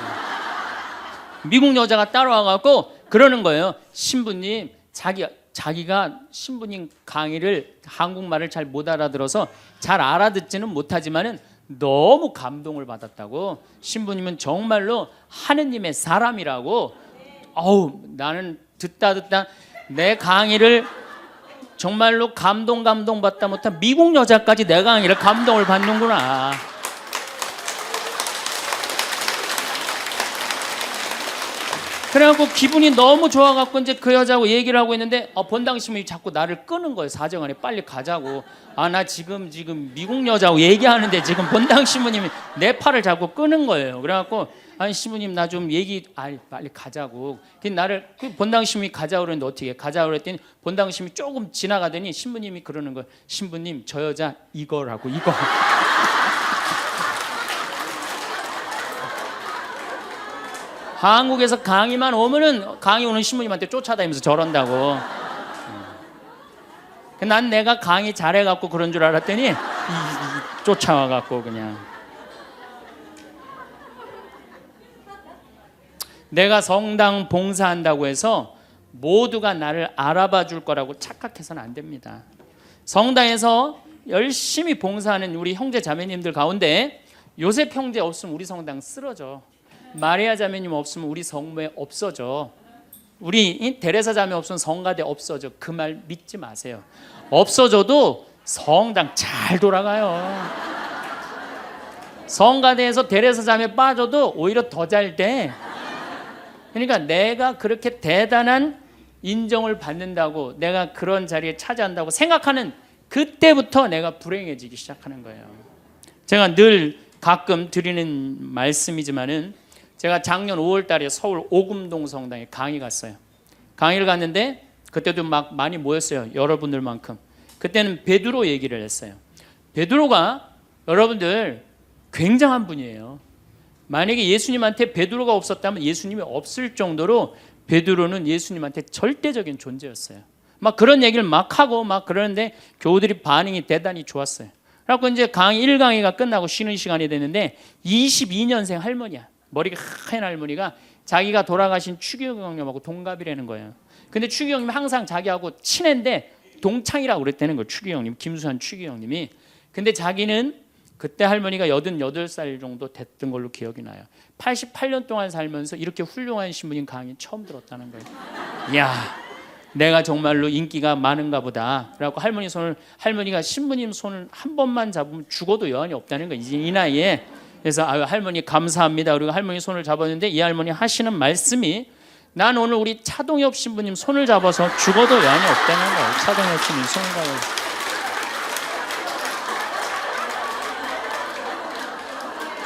미국 여자가 따라와갖고 그러는 거예요. 신부님, 자기가 신부님 강의를 한국말을 잘 못 알아들어서 잘 알아듣지는 못하지만은 너무 감동을 받았다고. 신부님은 정말로 하느님의 사람이라고. 나는 듣다 내 강의를 정말로 감동받다 못한 미국 여자까지 내 강의를 감동을 받는구나. 그래갖고 기분이 너무 좋아갖고 이제 그 여자하고 얘기를 하고 있는데 본당 신부님이 자꾸 나를 끄는 거예요. 사정안에 빨리 가자고. 나 지금 미국 여자하고 얘기하는데 지금 본당 신부님이 내 팔을 자꾸 끄는 거예요. 그래갖고 아니 신부님 나 좀 빨리 가자고. 나를 본당 신부님이 가자고 그러는데 어떻게 가자고 그랬더니 본당 신부님이 조금 지나가더니 신부님이 그러는 거예요. 신부님 저 여자 이거라고 이거. 한국에서 강의만 오면은 강의 오는 신부님한테 쫓아다니면서 저런다고. 난 내가 강의 잘해갖고 그런 줄 알았더니 쫓아와갖고 그냥. 내가 성당 봉사한다고 해서 모두가 나를 알아봐 줄 거라고 착각해서는 안 됩니다. 성당에서 열심히 봉사하는 우리 형제 자매님들 가운데 요셉 형제 없으면 우리 성당 쓰러져. 마리아 자매님 없으면 우리 성모에 없어져. 우리 데레사 자매 없으면 성가대 없어져. 그 말 믿지 마세요. 없어져도 성당 잘 돌아가요. 성가대에서 데레사 자매 빠져도 오히려 더 잘 돼. 그러니까 내가 그렇게 대단한 인정을 받는다고 내가 그런 자리에 차지한다고 생각하는 그때부터 내가 불행해지기 시작하는 거예요. 제가 늘 가끔 드리는 말씀이지만은 제가 작년 5월 달에 서울 오금동 성당에 강의 갔어요. 강의를 갔는데 그때도 막 많이 모였어요. 여러분들만큼. 그때는 베드로 얘기를 했어요. 베드로가 여러분들 굉장한 분이에요. 만약에 예수님한테 베드로가 없었다면 예수님이 없을 정도로 베드로는 예수님한테 절대적인 존재였어요. 막 그런 얘기를 막 하고 막 그러는데 교우들이 반응이 대단히 좋았어요. 그래서 이제 강의 1강의가 끝나고 쉬는 시간이 됐는데 22년생 할머니야. 머리가 하얀 할머니가 자기가 돌아가신 추기경 형님하고 동갑이라는 거예요. 근데 추기경 형님이 항상 자기하고 친한데 동창이라고 그랬다는 거예요. 추기경 형님, 김수환 추기경 형님이. 근데 자기는 그때 할머니가 88살 정도 됐던 걸로 기억이 나요. 88년 동안 살면서 이렇게 훌륭한 신부님 강의 처음 들었다는 거예요. 이야, 내가 정말로 인기가 많은가 보다. 그래갖고 할머니가 신부님 손을 한 번만 잡으면 죽어도 여한이 없다는 거예요. 이제 이 나이에. 그래서 할머니 감사합니다. 그리고 할머니 손을 잡았는데 이 할머니 하시는 말씀이 난 오늘 우리 차동엽 신부님 손을 잡아서 죽어도 여한이 없다는 거예요. 차동엽 신부님 손을 잡아서.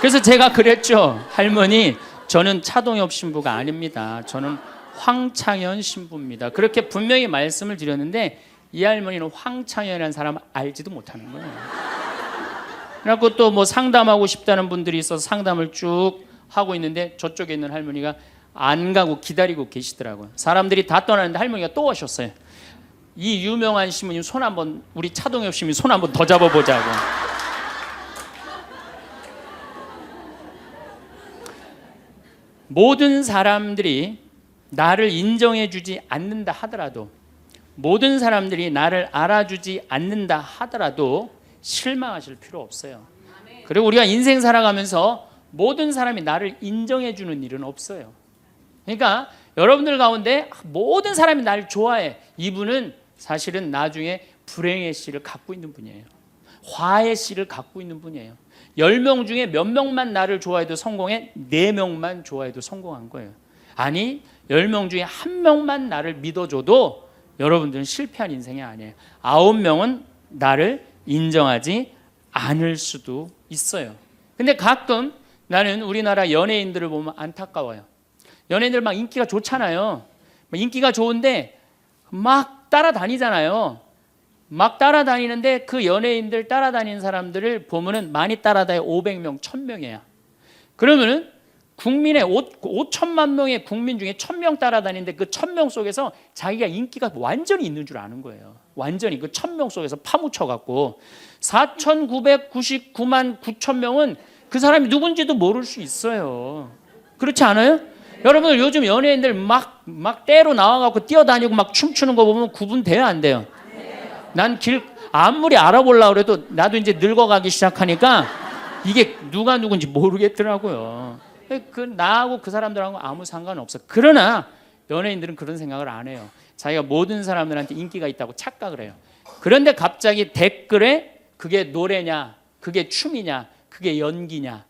그래서 제가 그랬죠. 할머니 저는 차동엽 신부가 아닙니다. 저는 황창현 신부입니다. 그렇게 분명히 말씀을 드렸는데 이 할머니는 황창현이라는 사람을 알지도 못하는 거예요. 그래갖고 또 뭐 상담하고 싶다는 분들이 있어서 상담을 쭉 하고 있는데 저쪽에 있는 할머니가 안 가고 기다리고 계시더라고요. 사람들이 다 떠나는데 할머니가 또 오셨어요. 이 유명한 신부님 손 한번 우리 차동엽 신부님 손 한번 더 잡아보자고. 모든 사람들이 나를 인정해주지 않는다 하더라도 모든 사람들이 나를 알아주지 않는다 하더라도 실망하실 필요 없어요. 그리고 우리가 인생 살아가면서 모든 사람이 나를 인정해 주는 일은 없어요. 그러니까 여러분들 가운데 모든 사람이 나를 좋아해. 이분은 사실은 나중에 불행의 씨를 갖고 있는 분이에요. 화의 씨를 갖고 있는 분이에요. 10명 중에 몇 명만 나를 좋아해도 성공해? 4명만 좋아해도 성공한 거예요. 아니 10명 중에 1명만 나를 믿어줘도 여러분들은 실패한 인생이 아니에요. 9명은 나를 인정하지 않을 수도 있어요. 근데 가끔 나는 우리나라 연예인들을 보면 안타까워요. 연예인들 막 인기가 좋잖아요. 인기가 좋은데 막 따라다니잖아요. 막 따라다니는데 그 연예인들 따라다니는 사람들을 보면은 많이 따라다녀 500명, 1000명이야. 그러면은 국민의 5천만 명의 국민 중에 1000명 따라다니는데 그 1000명 속에서 자기가 인기가 완전히 있는 줄 아는 거예요. 완전히 그 1000명 속에서 파묻혀 갖고 4999만 9천 명은 그 사람이 누군지도 모를 수 있어요. 그렇지 않아요? 여러분들 요즘 연예인들 막 때로 나와 갖고 뛰어다니고 막 춤추는 거 보면 구분돼요, 안 돼요? 난 아무리 알아보려고 그래도 나도 이제 늙어가기 시작하니까 이게 누가 누군지 모르겠더라고요. 나하고 그 사람들하고 아무 상관없어. 그러나 연예인들은 그런 생각을 안 해요. 자기가 모든 사람들한테 인기가 있다고 착각을 해요. 그런데 갑자기 댓글에 그게 노래냐, 그게 춤이냐, 그게 연기냐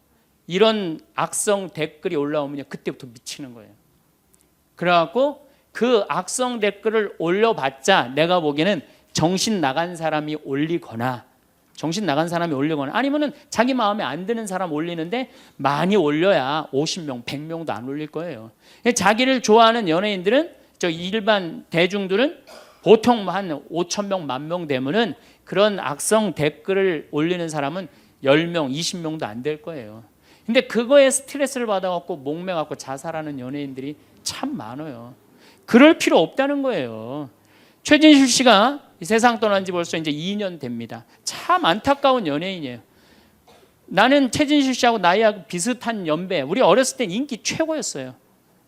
이런 악성 댓글이 올라오면 그때부터 미치는 거예요. 그래갖고 그 악성 댓글을 올려봤자 내가 보기에는 정신 나간 사람이 올리거나 아니면은 자기 마음에 안 드는 사람 올리는데 많이 올려야 50명, 100명도 안 올릴 거예요. 자기를 좋아하는 연예인들은 저 일반 대중들은 보통 한 5천 명, 10,000명 되면은 그런 악성 댓글을 올리는 사람은 10명, 20명도 안 될 거예요. 근데 그거에 스트레스를 받아갖고 목매갖고 자살하는 연예인들이 참 많아요. 그럴 필요 없다는 거예요. 최진실 씨가 이 세상 떠난 지 벌써 이제 2년 됩니다. 참 안타까운 연예인이에요. 나는 최진실 씨하고 나이하고 비슷한 연배. 우리 어렸을 땐 인기 최고였어요.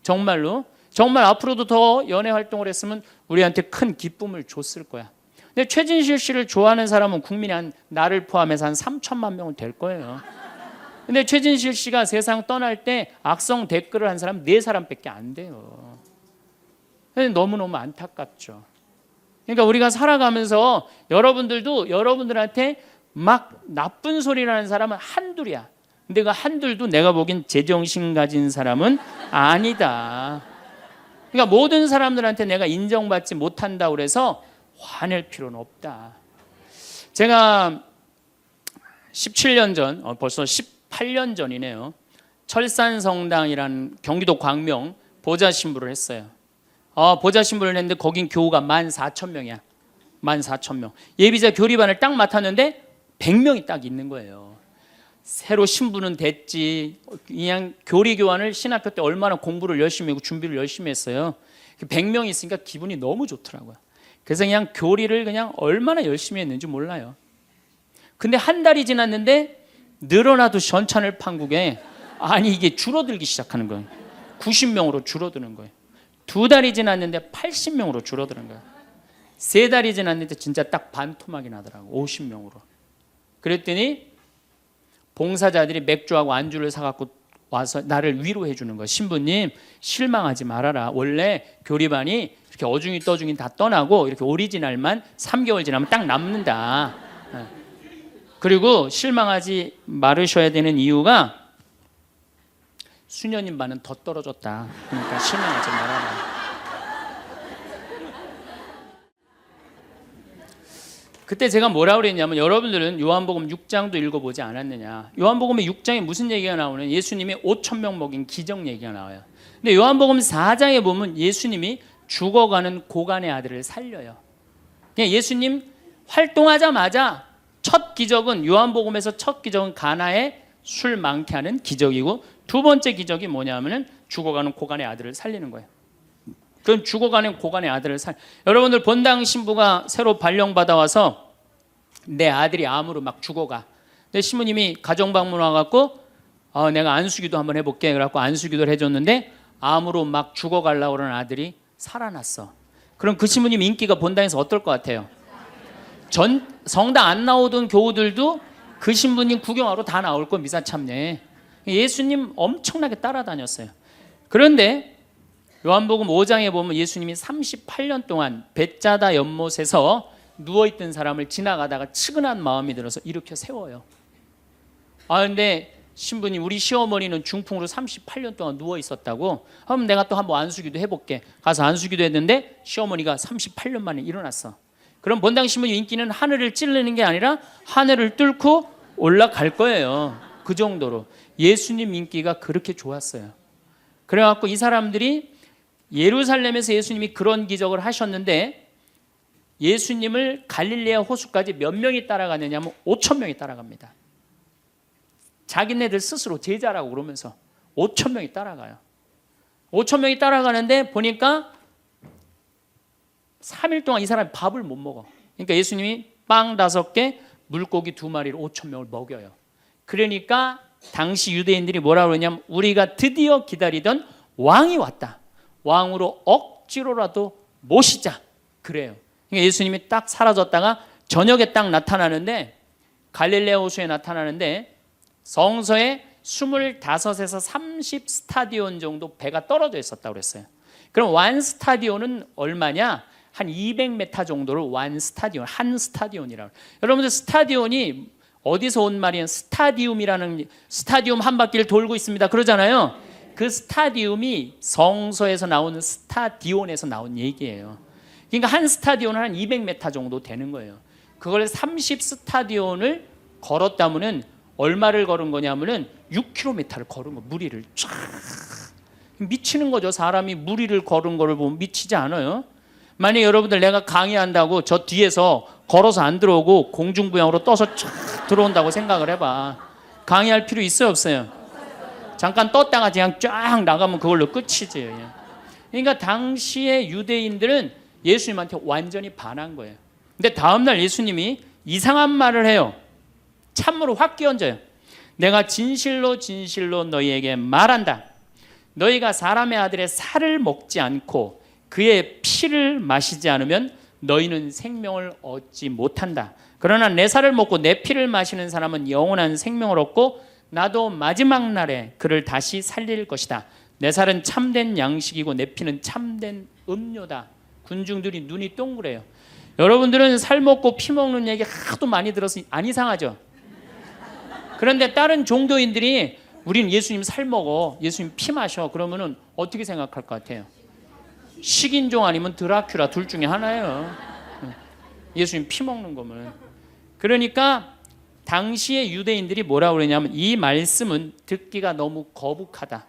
정말로. 정말 앞으로도 더 연애 활동을 했으면 우리한테 큰 기쁨을 줬을 거야. 근데 최진실 씨를 좋아하는 사람은 국민이 나를 포함해서 한 3천만 명은 될 거예요. 근데 최진실 씨가 세상 떠날 때 악성 댓글을 한 사람 4사람밖에 안 돼요. 너무너무 안타깝죠. 그러니까 우리가 살아가면서 여러분들도 여러분들한테 막 나쁜 소리를 하는 사람은 한둘이야. 근데 그 한둘도 내가 보기엔 제정신 가진 사람은 아니다. 그러니까 모든 사람들한테 내가 인정받지 못한다고 그래서 화낼 필요는 없다. 제가 17년 전, 벌써 18년 전이네요. 철산성당이라는 경기도 광명 보좌신부를 했어요. 보좌신부를 했는데 거긴 교우가 14,000명이야. 14,000명. 예비자 교리반을 딱 맡았는데 100명이 딱 있는 거예요. 새로 신부는 됐지. 그냥 교리 교환을 신학교 때 얼마나 공부를 열심히 하고 준비를 열심히 했어요. 100명이 있으니까 기분이 너무 좋더라고요. 그래서 그냥 교리를 그냥 얼마나 열심히 했는지 몰라요. 근데 한 달이 지났는데 늘어나도 전찬을 판국에 아니 이게 줄어들기 시작하는 거예요. 90명으로 줄어드는 거예요. 2달이 지났는데 80명으로 줄어드는 거예요. 3달이 지났는데 진짜 딱 반토막이 나더라고. 50명으로. 그랬더니 봉사자들이 맥주하고 안주를 사갖고 와서 나를 위로해 주는 거예요. 신부님 실망하지 말아라. 원래 교리반이 이렇게 어중이 떠중이 다 떠나고 이렇게 오리지널만 3개월 지나면 딱 남는다. 그리고 실망하지 말으셔야 되는 이유가 수녀님 반은 더 떨어졌다. 그러니까 실망하지 말아라. 그때 제가 뭐라 그랬냐면 여러분들은 요한복음 6장도 읽어보지 않았느냐. 요한복음의 6장에 무슨 얘기가 나오는 예수님이 5,000명 먹인 기적 얘기가 나와요. 근데 요한복음 4장에 보면 예수님이 죽어가는 고간의 아들을 살려요. 그냥 예수님 활동하자마자 첫 기적은 요한복음에서 첫 기적은 가나에 술 많게 하는 기적이고 두 번째 기적이 뭐냐면은 죽어가는 고간의 아들을 살리는 거예요. 그럼 죽어가는 고간의 아들을 여러분들 본당 신부가 새로 발령받아 와서 내 아들이 암으로 막 죽어가. 근데 신부님이 가정 방문 와갖고 내가 안수기도 한번 해볼게. 그래갖고 안수기도를 해줬는데 암으로 막 죽어가려고 그러는 아들이 살아났어. 그럼 그 신부님 인기가 본당에서 어떨 것 같아요? 성당 안 나오던 교우들도 그 신부님 구경하러 다 나올 거 미사 참례. 예수님 엄청나게 따라다녔어요. 그런데 요한복음 5장에 보면 예수님이 38년 동안 벳자다 연못에서 누워있던 사람을 지나가다가 측은한 마음이 들어서 일으켜 세워요. 근데 신부님 우리 시어머니는 중풍으로 38년 동안 누워있었다고. 그럼 내가 또 한번 안수기도 해볼게. 가서 안수기도 했는데 시어머니가 38년 만에 일어났어. 그럼 본당 신부님 인기는 하늘을 찌르는 게 아니라 하늘을 뚫고 올라갈 거예요. 그 정도로 예수님 인기가 그렇게 좋았어요. 그래갖고 이 사람들이 예루살렘에서 예수님이 그런 기적을 하셨는데 예수님을 갈릴레아 호수까지 몇 명이 따라가느냐면 5,000명이 따라갑니다. 자기네들 스스로 제자라고 그러면서 5,000명이 따라가요. 5,000명이 따라가는데 보니까 3일 동안 이 사람이 밥을 못 먹어. 그러니까 예수님이 빵 5개, 물고기 2마리로 5,000명을 먹여요. 그러니까 당시 유대인들이 뭐라고 그러냐면 우리가 드디어 기다리던 왕이 왔다. 왕으로 억지로라도 모시자. 그래요. 그러니까 예수님이 딱 사라졌다가 저녁에 딱 나타나는데 갈릴레아 호수에 나타나는데 성서에 25에서 30 스타디온 정도 배가 떨어져 있었다고 그랬어요. 그럼 완 스타디온은 얼마냐? 한 200m 정도를 완 스타디온, 한 스타디온이라고. 여러분들 스타디온이 어디서 온 말이에요? 스타디움이라는 스타디움 한 바퀴를 돌고 있습니다. 그러잖아요. 그 스타디움이 성서에서 나오는 스타디온에서 나온 얘기예요. 그러니까 한 스타디온은 한 200m 정도 되는 거예요. 그걸 30스타디온을 걸었다면은 얼마를 걸은 거냐면은 6km를 걸은 거, 무리를 쫙. 미치는 거죠. 사람이 무리를 걸은 거를 보면 미치지 않아요? 만약 여러분들 내가 강의한다고 저 뒤에서 걸어서 안 들어오고 공중부양으로 떠서 쫙 들어온다고 생각을 해봐. 강의할 필요 있어요, 없어요? 잠깐 떴다가 그냥 쫙 나가면 그걸로 끝이지. 그러니까 당시의 유대인들은 예수님한테 완전히 반한 거예요. 근데 다음날 예수님이 이상한 말을 해요. 참으로 확 끼얹어요. 내가 진실로 진실로 너희에게 말한다. 너희가 사람의 아들의 살을 먹지 않고 그의 피를 마시지 않으면 너희는 생명을 얻지 못한다. 그러나 내 살을 먹고 내 피를 마시는 사람은 영원한 생명을 얻고 나도 마지막 날에 그를 다시 살릴 것이다. 내 살은 참된 양식이고 내 피는 참된 음료다. 군중들이 눈이 동그래요. 여러분들은 살 먹고 피 먹는 얘기 하도 많이 들어서 안 이상하죠? 그런데 다른 종교인들이 우리는 예수님 살 먹어, 예수님 피 마셔, 그러면은 어떻게 생각할 것 같아요? 식인종 아니면 드라큘라 둘 중에 하나예요. 예수님 피 먹는 거면. 그러니까 당시의 유대인들이 뭐라고 그러냐면 이 말씀은 듣기가 너무 거북하다.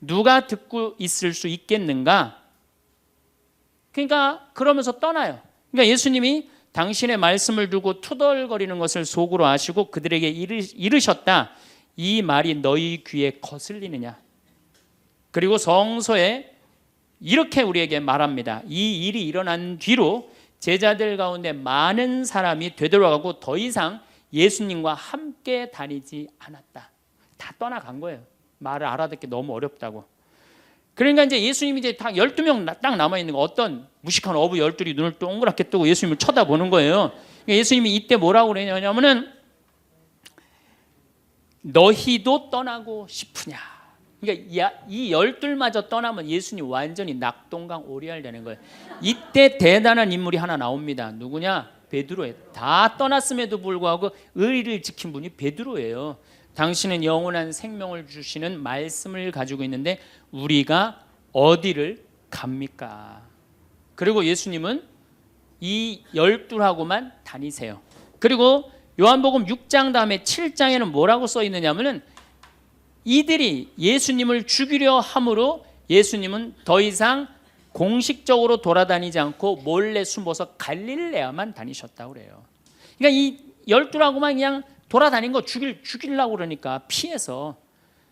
누가 듣고 있을 수 있겠는가? 그러니까 그러면서 떠나요. 그러니까 예수님이 당신의 말씀을 두고 투덜거리는 것을 속으로 아시고 그들에게 이르셨다. 이 말이 너희 귀에 거슬리느냐? 그리고 성서에 이렇게 우리에게 말합니다. 이 일이 일어난 뒤로 제자들 가운데 많은 사람이 되돌아가고 더 이상 예수님과 함께 다니지 않았다. 다 떠나간 거예요. 말을 알아듣기 너무 어렵다고. 그러니까 이제 예수님이 이제 딱 12명 딱 남아있는 거, 어떤 무식한 어부 12이 눈을 동그랗게 뜨고 예수님을 쳐다보는 거예요. 그러니까 예수님이 이때 뭐라고 그러냐면은 너희도 떠나고 싶으냐. 그러니까 이 12마저 떠나면 예수님 완전히 낙동강 오리알 되는 거예요. 이때 대단한 인물이 하나 나옵니다. 누구냐? 베드로예요. 다 떠났음에도 불구하고 의리를 지킨 분이 베드로예요. 당신은 영원한 생명을 주시는 말씀을 가지고 있는데 우리가 어디를 갑니까? 그리고 예수님은 이 12하고만 다니세요. 그리고 요한복음 6장 다음에 7장에는 뭐라고 써 있느냐면은 이들이 예수님을 죽이려 함으로 예수님은 더 이상 공식적으로 돌아다니지 않고 몰래 숨어서 갈릴레아만 다니셨다고 그래요. 그러니까 이 12하고만 그냥 돌아다닌 거 죽이려고 그러니까 피해서.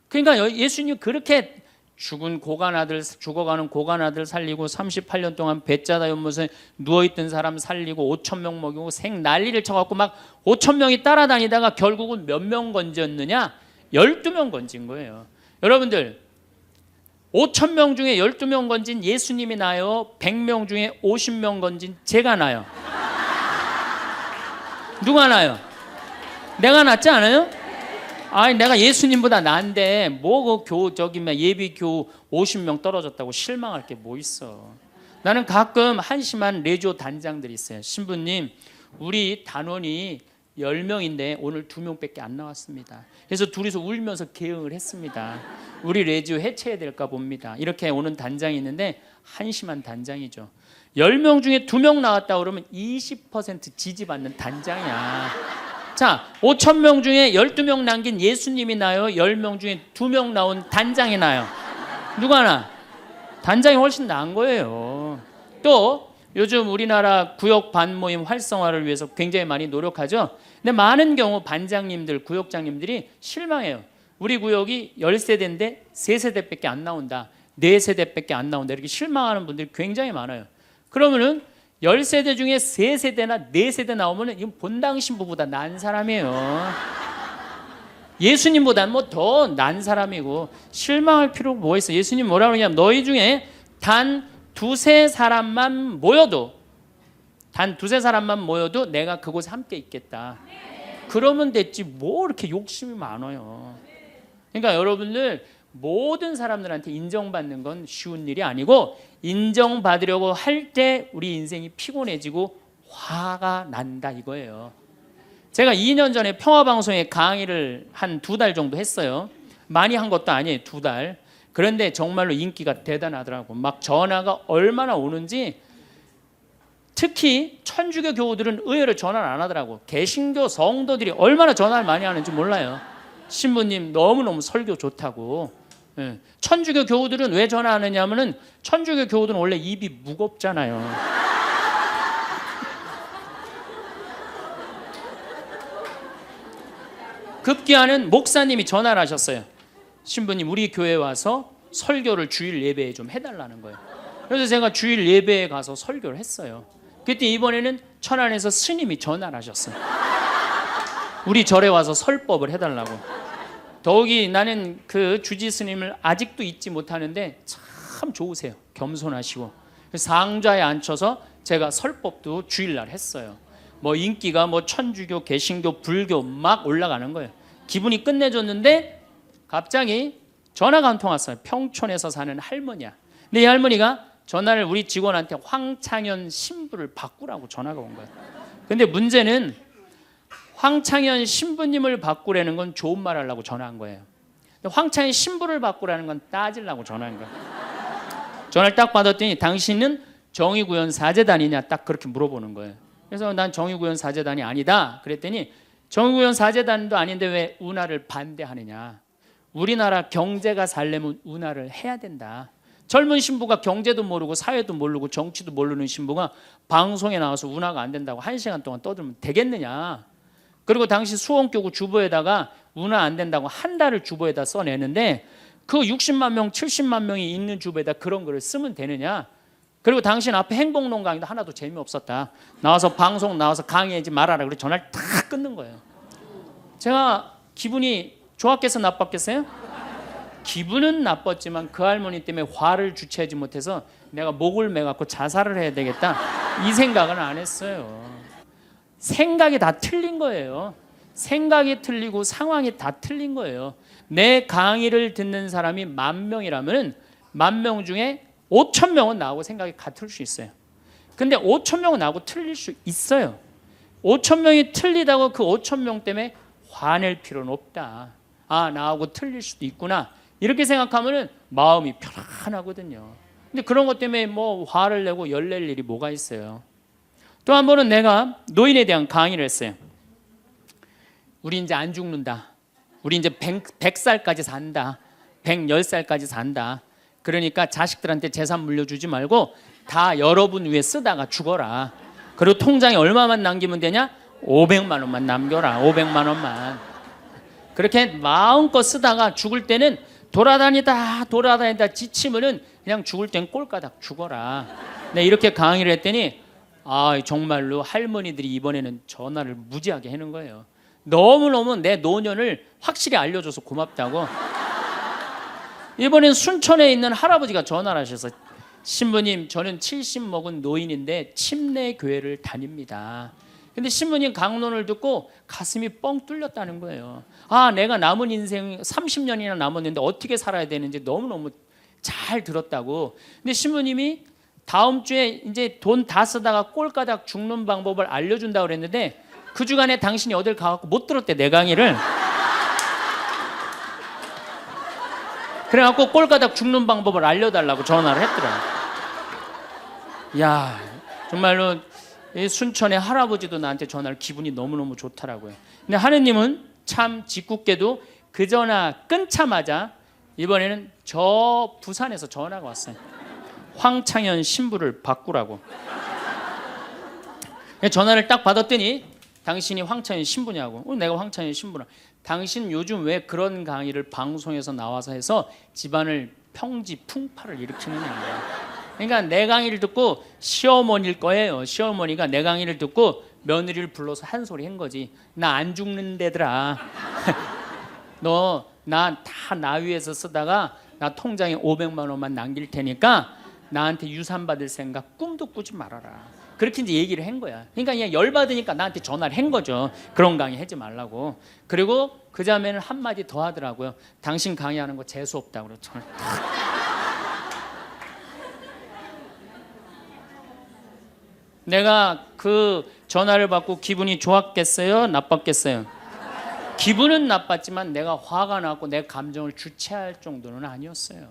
그러니까 예수님 그렇게 죽어가는 고간 아들 살리고 38년 동안 배짜다 연못에 누워있던 사람 살리고 5,000명 먹이고 생 난리를 쳐갖고 막 5,000명이 따라다니다가 결국은 몇 명 건졌느냐? 12명 건진 거예요. 여러분들 5,000명 중에 12명 건진 예수님이 나요? 100명 중에 50명 건진 제가 나요? 누가 나요? 내가 낫지 않아요? 아니 내가 예수님보다 나은데 뭐 그 예비교 50명 떨어졌다고 실망할 게 뭐 있어. 나는 가끔 한심한 레지오 단장들이 있어요. 신부님 우리 단원이 10명인데 오늘 2명밖에 안 나왔습니다. 그래서 둘이서 울면서 개응을 했습니다. 우리 레지오 해체해야 될까 봅니다. 이렇게 오는 단장이 있는데 한심한 단장이죠. 10명 중에 2명 나왔다 그러면 20% 지지받는 단장이야. 자, 5,000명 중에 12명 남긴 예수님이 나요? 10명 중에 2명 나온 단장이 나요? 누가 나? 단장이 훨씬 나은 거예요. 또 요즘 우리나라 구역 반모임 활성화를 위해서 굉장히 많이 노력하죠. 근데 많은 경우 반장님들, 구역장님들이 실망해요. 우리 구역이 10세대인데 3세대밖에 안 나온다. 4세대밖에 안 나온다. 이렇게 실망하는 분들이 굉장히 많아요. 그러면은 10세대 중에 3세대나 4세대 나오면 이건 본당 신부보다 난 사람이에요. 예수님보다는 뭐 더 난 사람이고 실망할 필요가 뭐 있어. 예수님 뭐라고 그러냐면 너희 중에 단 2-3 사람만 모여도 내가 그곳에 함께 있겠다. 그러면 됐지 뭐 이렇게 욕심이 많아요. 그러니까 여러분들 모든 사람들한테 인정받는 건 쉬운 일이 아니고 인정받으려고 할 때 우리 인생이 피곤해지고 화가 난다 이거예요. 제가 2년 전에 평화방송에 강의를 한 2달 정도 했어요. 많이 한 것도 아니에요. 2달. 그런데 정말로 인기가 대단하더라고. 막 전화가 얼마나 오는지. 특히 천주교 교우들은 의외로 전화를 안 하더라고. 개신교 성도들이 얼마나 전화를 많이 하는지 몰라요. 신부님 너무너무 설교 좋다고. 예. 천주교 교우들은 왜 전화하느냐 하면은 천주교 교우들은 원래 입이 무겁잖아요. 급기야는 목사님이 전화를 하셨어요. 신부님 우리 교회에 와서 설교를 주일 예배에 좀 해달라는 거예요. 그래서 제가 주일 예배에 가서 설교를 했어요. 그때 이번에는 천안에서 스님이 전화를 하셨어요. 우리 절에 와서 설법을 해달라고. 더욱이 나는 그 주지 스님을 아직도 잊지 못하는데 참 좋으세요. 겸손하시고. 상좌에 앉혀서 제가 설법도 주일날 했어요. 뭐 인기가 뭐 천주교, 개신교, 불교 막 올라가는 거예요. 기분이 끝내줬는데 갑자기 전화가 한 통 왔어요. 평촌에서 사는 할머니야. 근데 이 할머니가 전화를 우리 직원한테 황창현 신부를 바꾸라고 전화가 온 거예요. 근데 문제는 황창현 신부님을 바꾸라는 건 좋은 말 하려고 전화한 거예요. 근데 황창현 신부를 바꾸라는 건 따지려고 전화한 거예요. 전화를 딱 받았더니 당신은 정의구현 사제단이냐 딱 그렇게 물어보는 거예요. 그래서 난 정의구현 사제단이 아니다 그랬더니 정의구현 사제단도 아닌데 왜 운하를 반대하느냐. 우리나라 경제가 살려면 운하를 해야 된다. 젊은 신부가 경제도 모르고 사회도 모르고 정치도 모르는 신부가 방송에 나와서 운하가 안 된다고 1시간 동안 떠들면 되겠느냐. 그리고 당시 수원교구 주보에다가 운하 안 된다고 한 달을 주보에다 써내는데 그 60만 명 70만 명이 있는 주보에다 그런 글을 쓰면 되느냐. 그리고 당신 앞에 행복론 강의도 하나도 재미없었다. 나와서 방송 나와서 강의하지 말아라. 그래서 전화를 탁 끊는 거예요. 제가 기분이 좋았겠어 나빴겠어요? 기분은 나빴지만 그 할머니 때문에 화를 주체하지 못해서 내가 목을 매갖고 자살을 해야 되겠다 이 생각은 안 했어요. 생각이 다 틀린 거예요. 생각이 틀리고 상황이 다 틀린 거예요. 내 강의를 듣는 사람이 10,000명이라면 10,000명 중에 5,000명은 나하고 생각이 같을 수 있어요. 근데 5,000명은 나하고 틀릴 수 있어요. 5,000명이 틀리다고 그 5,000명 때문에 화낼 필요는 없다. 아, 나하고 틀릴 수도 있구나. 이렇게 생각하면 마음이 편안하거든요. 근데 그런 것 때문에 뭐 화를 내고 열낼 일이 뭐가 있어요. 또 한 번은 내가 노인에 대한 강의를 했어요. 우리 이제 안 죽는다. 우리 이제 100살까지 산다. 110살까지 산다. 그러니까 자식들한테 재산 물려주지 말고 다 여러분 위에 쓰다가 죽어라. 그리고 통장에 얼마만 남기면 되냐? 500만 원만 남겨라. 500만 원만. 그렇게 마음껏 쓰다가 죽을 때는 돌아다니다 지치면은 그냥 죽을 땐 꼴까닥 죽어라. 네, 이렇게 강의를 했더니 아, 정말로 할머니들이 이번에는 전화를 무지하게 하는 거예요. 너무너무 내 노년을 확실히 알려줘서 고맙다고. 이번엔 순천에 있는 할아버지가 전화를 하셔서 신부님 저는 70 먹은 노인인데 침례 교회를 다닙니다. 근데 신부님 강론을 듣고 가슴이 뻥 뚫렸다는 거예요. 아, 내가 남은 인생 30년이나 남았는데 어떻게 살아야 되는지 너무너무 잘 들었다고. 근데 신부님이 다음 주에 이제 돈 다 쓰다가 꼴까닥 죽는 방법을 알려준다고 그랬는데 그 주간에 당신이 어딜 가갖고 못 들었대, 내 강의를. 그래갖고 꼴까닥 죽는 방법을 알려달라고 전화를 했더라. 야, 정말로 이 순천의 할아버지도 나한테 전화를 기분이 너무너무 좋더라고요. 근데 하느님은 참 짓궂게도 그 전화 끊자마자 이번에는 저 부산에서 전화가 왔어요. 황창현 신부를 바꾸라고. 전화를 딱 받았더니 당신이 황창현 신부냐고. 내가 황창현 신부라. 당신 요즘 왜 그런 강의를 방송에서 나와서 해서 집안을 평지 풍파를 일으키느냐. 그러니까 내 강의를 듣고 시어머니일 거예요. 시어머니가 내 강의를 듣고 며느리를 불러서 한 소리 한 거지. 나 안 죽는 데더라. 너 나 다 나 위에서 쓰다가 나 통장에 500만 원만 남길 테니까 나한테 유산 받을 생각 꿈도 꾸지 말아라. 그렇게 이제 얘기를 한 거야. 그러니까 그냥 열받으니까 나한테 전화를 한 거죠. 그런 강의 하지 말라고. 그리고 그 자매는 한마디 더 하더라고요. 당신 강의하는 거 재수 없다고. 그래서 저는 내가 그 전화를 받고 기분이 좋았겠어요? 나빴겠어요? 기분은 나빴지만 내가 화가 났고 내 감정을 주체할 정도는 아니었어요.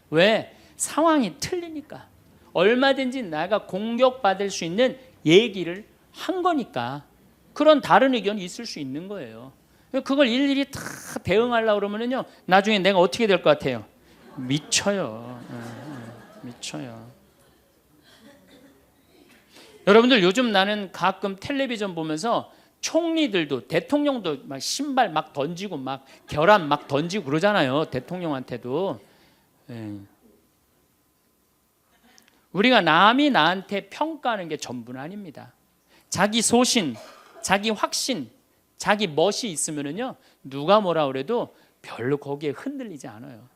왜? 상황이 틀리니까. 얼마든지 내가 공격받을 수 있는 얘기를 한 거니까. 그런 다른 의견이 있을 수 있는 거예요. 그걸 일일이 다 대응하려고 그러면요, 나중에 내가 어떻게 될 것 같아요? 미쳐요. 미쳐요. 여러분들, 요즘 나는 가끔 텔레비전 보면서 총리들도, 대통령도 막 신발 막 던지고 막 결함 막 던지고 그러잖아요. 대통령한테도. 우리가 남이 나한테 평가하는 게 전부는 아닙니다. 자기 소신, 자기 확신, 자기 멋이 있으면은요, 누가 뭐라 그래도 별로 거기에 흔들리지 않아요.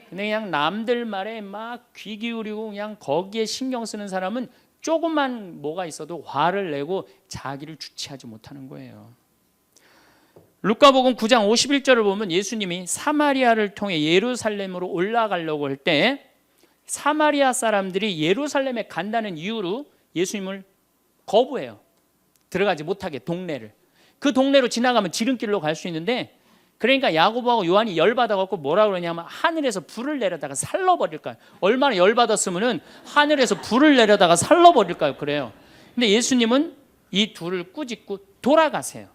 근데 그냥 남들 말에 막 귀 기울이고 그냥 거기에 신경 쓰는 사람은 조금만 뭐가 있어도 화를 내고 자기를 주체하지 못하는 거예요. 루카복음 9장 51절을 보면 예수님이 사마리아를 통해 예루살렘으로 올라가려고 할 때 사마리아 사람들이 예루살렘에 간다는 이유로 예수님을 거부해요. 들어가지 못하게, 동네를. 그 동네로 지나가면 지름길로 갈 수 있는데, 그러니까 야고보하고 요한이 열받아갖고 뭐라 그러냐면 하늘에서 불을 내려다가 살러버릴까요? 얼마나 열받았으면은 하늘에서 불을 내려다가 살러버릴까요? 그래요. 근데 예수님은 이 둘을 꾸짖고 돌아가세요.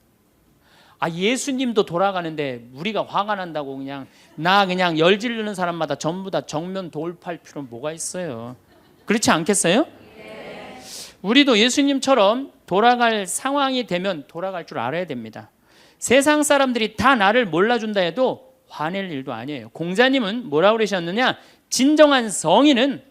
예수님도 돌아가는데 우리가 화가 난다고 그냥 열지르는 사람마다 전부 다 정면 돌파할 필요는 뭐가 있어요? 그렇지 않겠어요? 우리도 예수님처럼 돌아갈 상황이 되면 돌아갈 줄 알아야 됩니다. 세상 사람들이 다 나를 몰라준다 해도 화낼 일도 아니에요. 공자님은 뭐라고 그러셨느냐? 진정한 성인은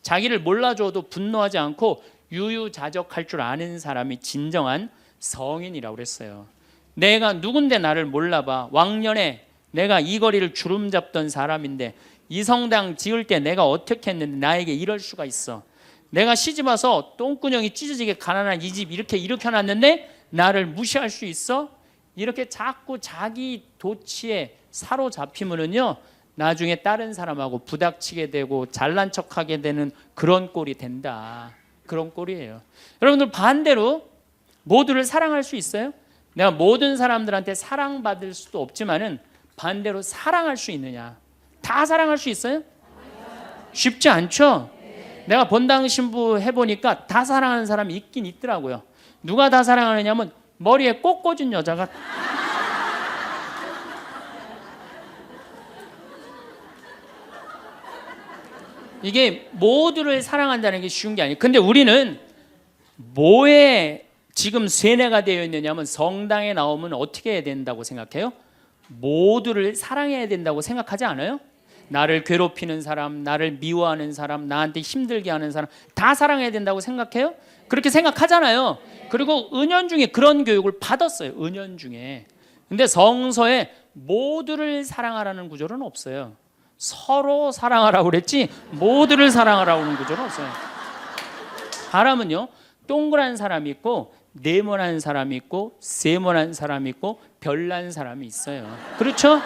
자기를 몰라줘도 분노하지 않고 유유자적할 줄 아는 사람이 진정한 성인이라고 그랬어요. 내가 누군데 나를 몰라봐. 왕년에 내가 이 거리를 주름 잡던 사람인데 이 성당 지을 때 내가 어떻게 했는데 나에게 이럴 수가 있어. 내가 시집와서 똥구녕이 찢어지게 가난한 이 집 이렇게 일으켜놨는데 나를 무시할 수 있어? 이렇게 자꾸 자기 도취에 사로잡히면은요, 나중에 다른 사람하고 부닥치게 되고 잘난 척하게 되는 그런 꼴이 된다. 그런 꼴이에요. 여러분들, 반대로 모두를 사랑할 수 있어요? 내가 모든 사람들한테 사랑받을 수도 없지만은 반대로 사랑할 수 있느냐? 다 사랑할 수 있어요? 쉽지 않죠? 내가 본당 신부 해보니까 다 사랑하는 사람이 있긴 있더라고요. 누가 다 사랑하느냐면 머리에 꽃 꽂은 여자가 이게 모두를 사랑한다는 게 쉬운 게 아니에요. 근데 우리는 뭐에 지금 세뇌가 되어 있느냐면 성당에 나오면 어떻게 해야 된다고 생각해요? 모두를 사랑해야 된다고 생각하지 않아요? 나를 괴롭히는 사람, 나를 미워하는 사람, 나한테 힘들게 하는 사람 다 사랑해야 된다고 생각해요? 그렇게 생각하잖아요. 그리고 은연중에 그런 교육을 받았어요. 은연중에. 근데 성서에 모두를 사랑하라는 구절은 없어요. 서로 사랑하라고 그랬지 모두를 사랑하라고 하는 구절은 없어요. 사람은요, 동그란 사람이 있고 네모난 사람이 있고 세모난 사람이 있고 별난 사람이 있어요. 그렇죠?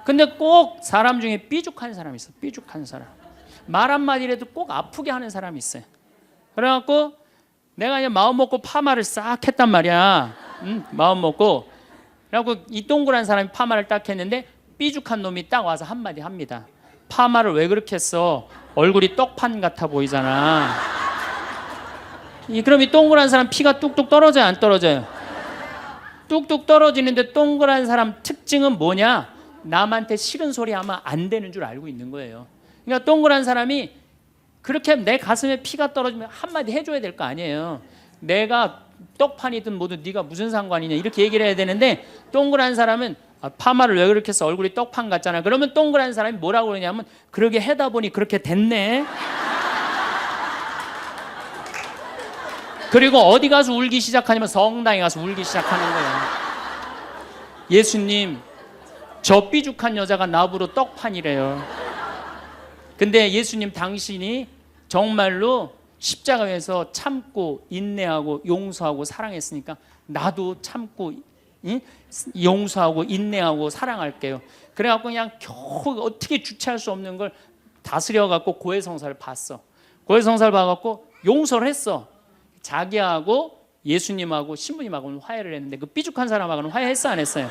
근데 꼭 사람 중에 삐죽한 사람이 있어. 삐죽한 사람. 말 한마디라도 꼭 아프게 하는 사람이 있어요. 그래갖고 내가 그냥 마음 먹고 파마를 싹 했단 말이야. 마음 먹고. 그래갖고 이 동그란 사람이 파마를 딱 했는데 삐죽한 놈이 딱 와서 한마디 합니다. 파마를 왜 그렇게 했어? 얼굴이 떡판 같아 보이잖아. 그럼 이 동그란 사람 피가 뚝뚝 떨어져요, 안 떨어져요? 뚝뚝 떨어지는데 동그란 사람 특징은 뭐냐? 남한테 싫은 소리 하면 안 되는 줄 알고 있는 거예요. 그러니까 동그란 사람이 그렇게 내 가슴에 피가 떨어지면 한마디 해줘야 될 거 아니에요. 내가 떡판이든 뭐든 네가 무슨 상관이냐 이렇게 얘기를 해야 되는데, 동그란 사람은 파마를 왜 그렇게 해서 얼굴이 떡판 같잖아. 그러면 동그란 사람이 뭐라고 그러냐면 그러게 하다 보니 그렇게 됐네. 그리고 어디 가서 울기 시작하냐면 성당에 가서 울기 시작하는 거예요. 예수님, 저 삐죽한 여자가 나보러 떡판이래요. 근데 예수님, 당신이 정말로 십자가에서 참고 인내하고 용서하고 사랑했으니까 나도 참고 용서하고 인내하고 사랑할게요. 그래갖고 그냥 겨우 어떻게 주체할 수 없는 걸 다스려갖고 고해성사를 봤어. 고해성사를 봐갖고 용서를 했어. 자기하고 예수님하고 신부님하고는 화해를 했는데 그 삐죽한 사람하고는 화해했어 안 했어요?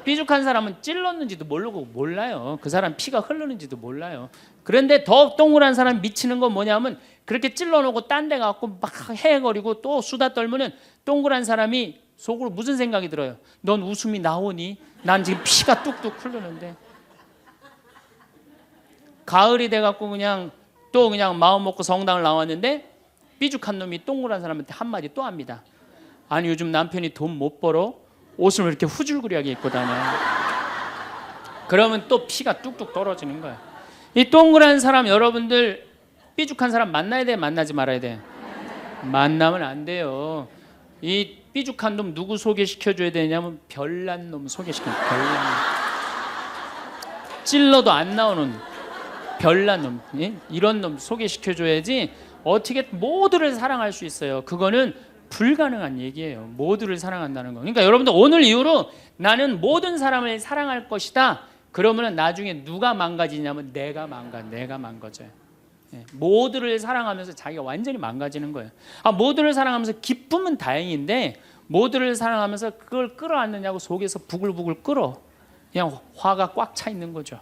삐죽한 사람은 찔렀는지도 모르고 몰라요. 그 사람 피가 흐르는지도 몰라요. 그런데 더 동그란 사람 미치는 건 뭐냐면 그렇게 찔러놓고 딴 데 갖고 막 헤헤거리고 또 수다 떨면은 동그란 사람이 속으로 무슨 생각이 들어요? 넌 웃음이 나오니? 난 지금 피가 뚝뚝 흐르는데. 가을이 돼갖고 그냥 또 그냥 마음 먹고 성당을 나왔는데 삐죽한 놈이 동그란 사람한테 한마디 또 합니다. 아니 요즘 남편이 돈 못 벌어? 옷을 왜 이렇게 후줄그리하게 입고 다녀? 그러면 또 피가 뚝뚝 떨어지는 거야. 이 동그란 사람 여러분들 삐죽한 사람 만나야 돼 만나지 말아야 돼? 만나면 안 돼요. 이 삐죽한 놈 누구 소개시켜줘야 되냐면 별난 놈 소개시켜요. 별난 놈. 찔러도 안 나오는 별난 놈. 예? 이런 놈 소개시켜줘야지 어떻게 모두를 사랑할 수 있어요. 그거는 불가능한 얘기예요. 모두를 사랑한다는 거. 그러니까 여러분들 오늘 이후로 나는 모든 사람을 사랑할 것이다. 그러면 나중에 누가 망가지냐면 내가 망가져요. 예, 모두를 사랑하면서 자기가 완전히 망가지는 거예요. 모두를 사랑하면서 기쁨은 다행인데 모두를 사랑하면서 그걸 끌어안느냐고 속에서 부글부글 끓어. 그냥 화가 꽉 차 있는 거죠.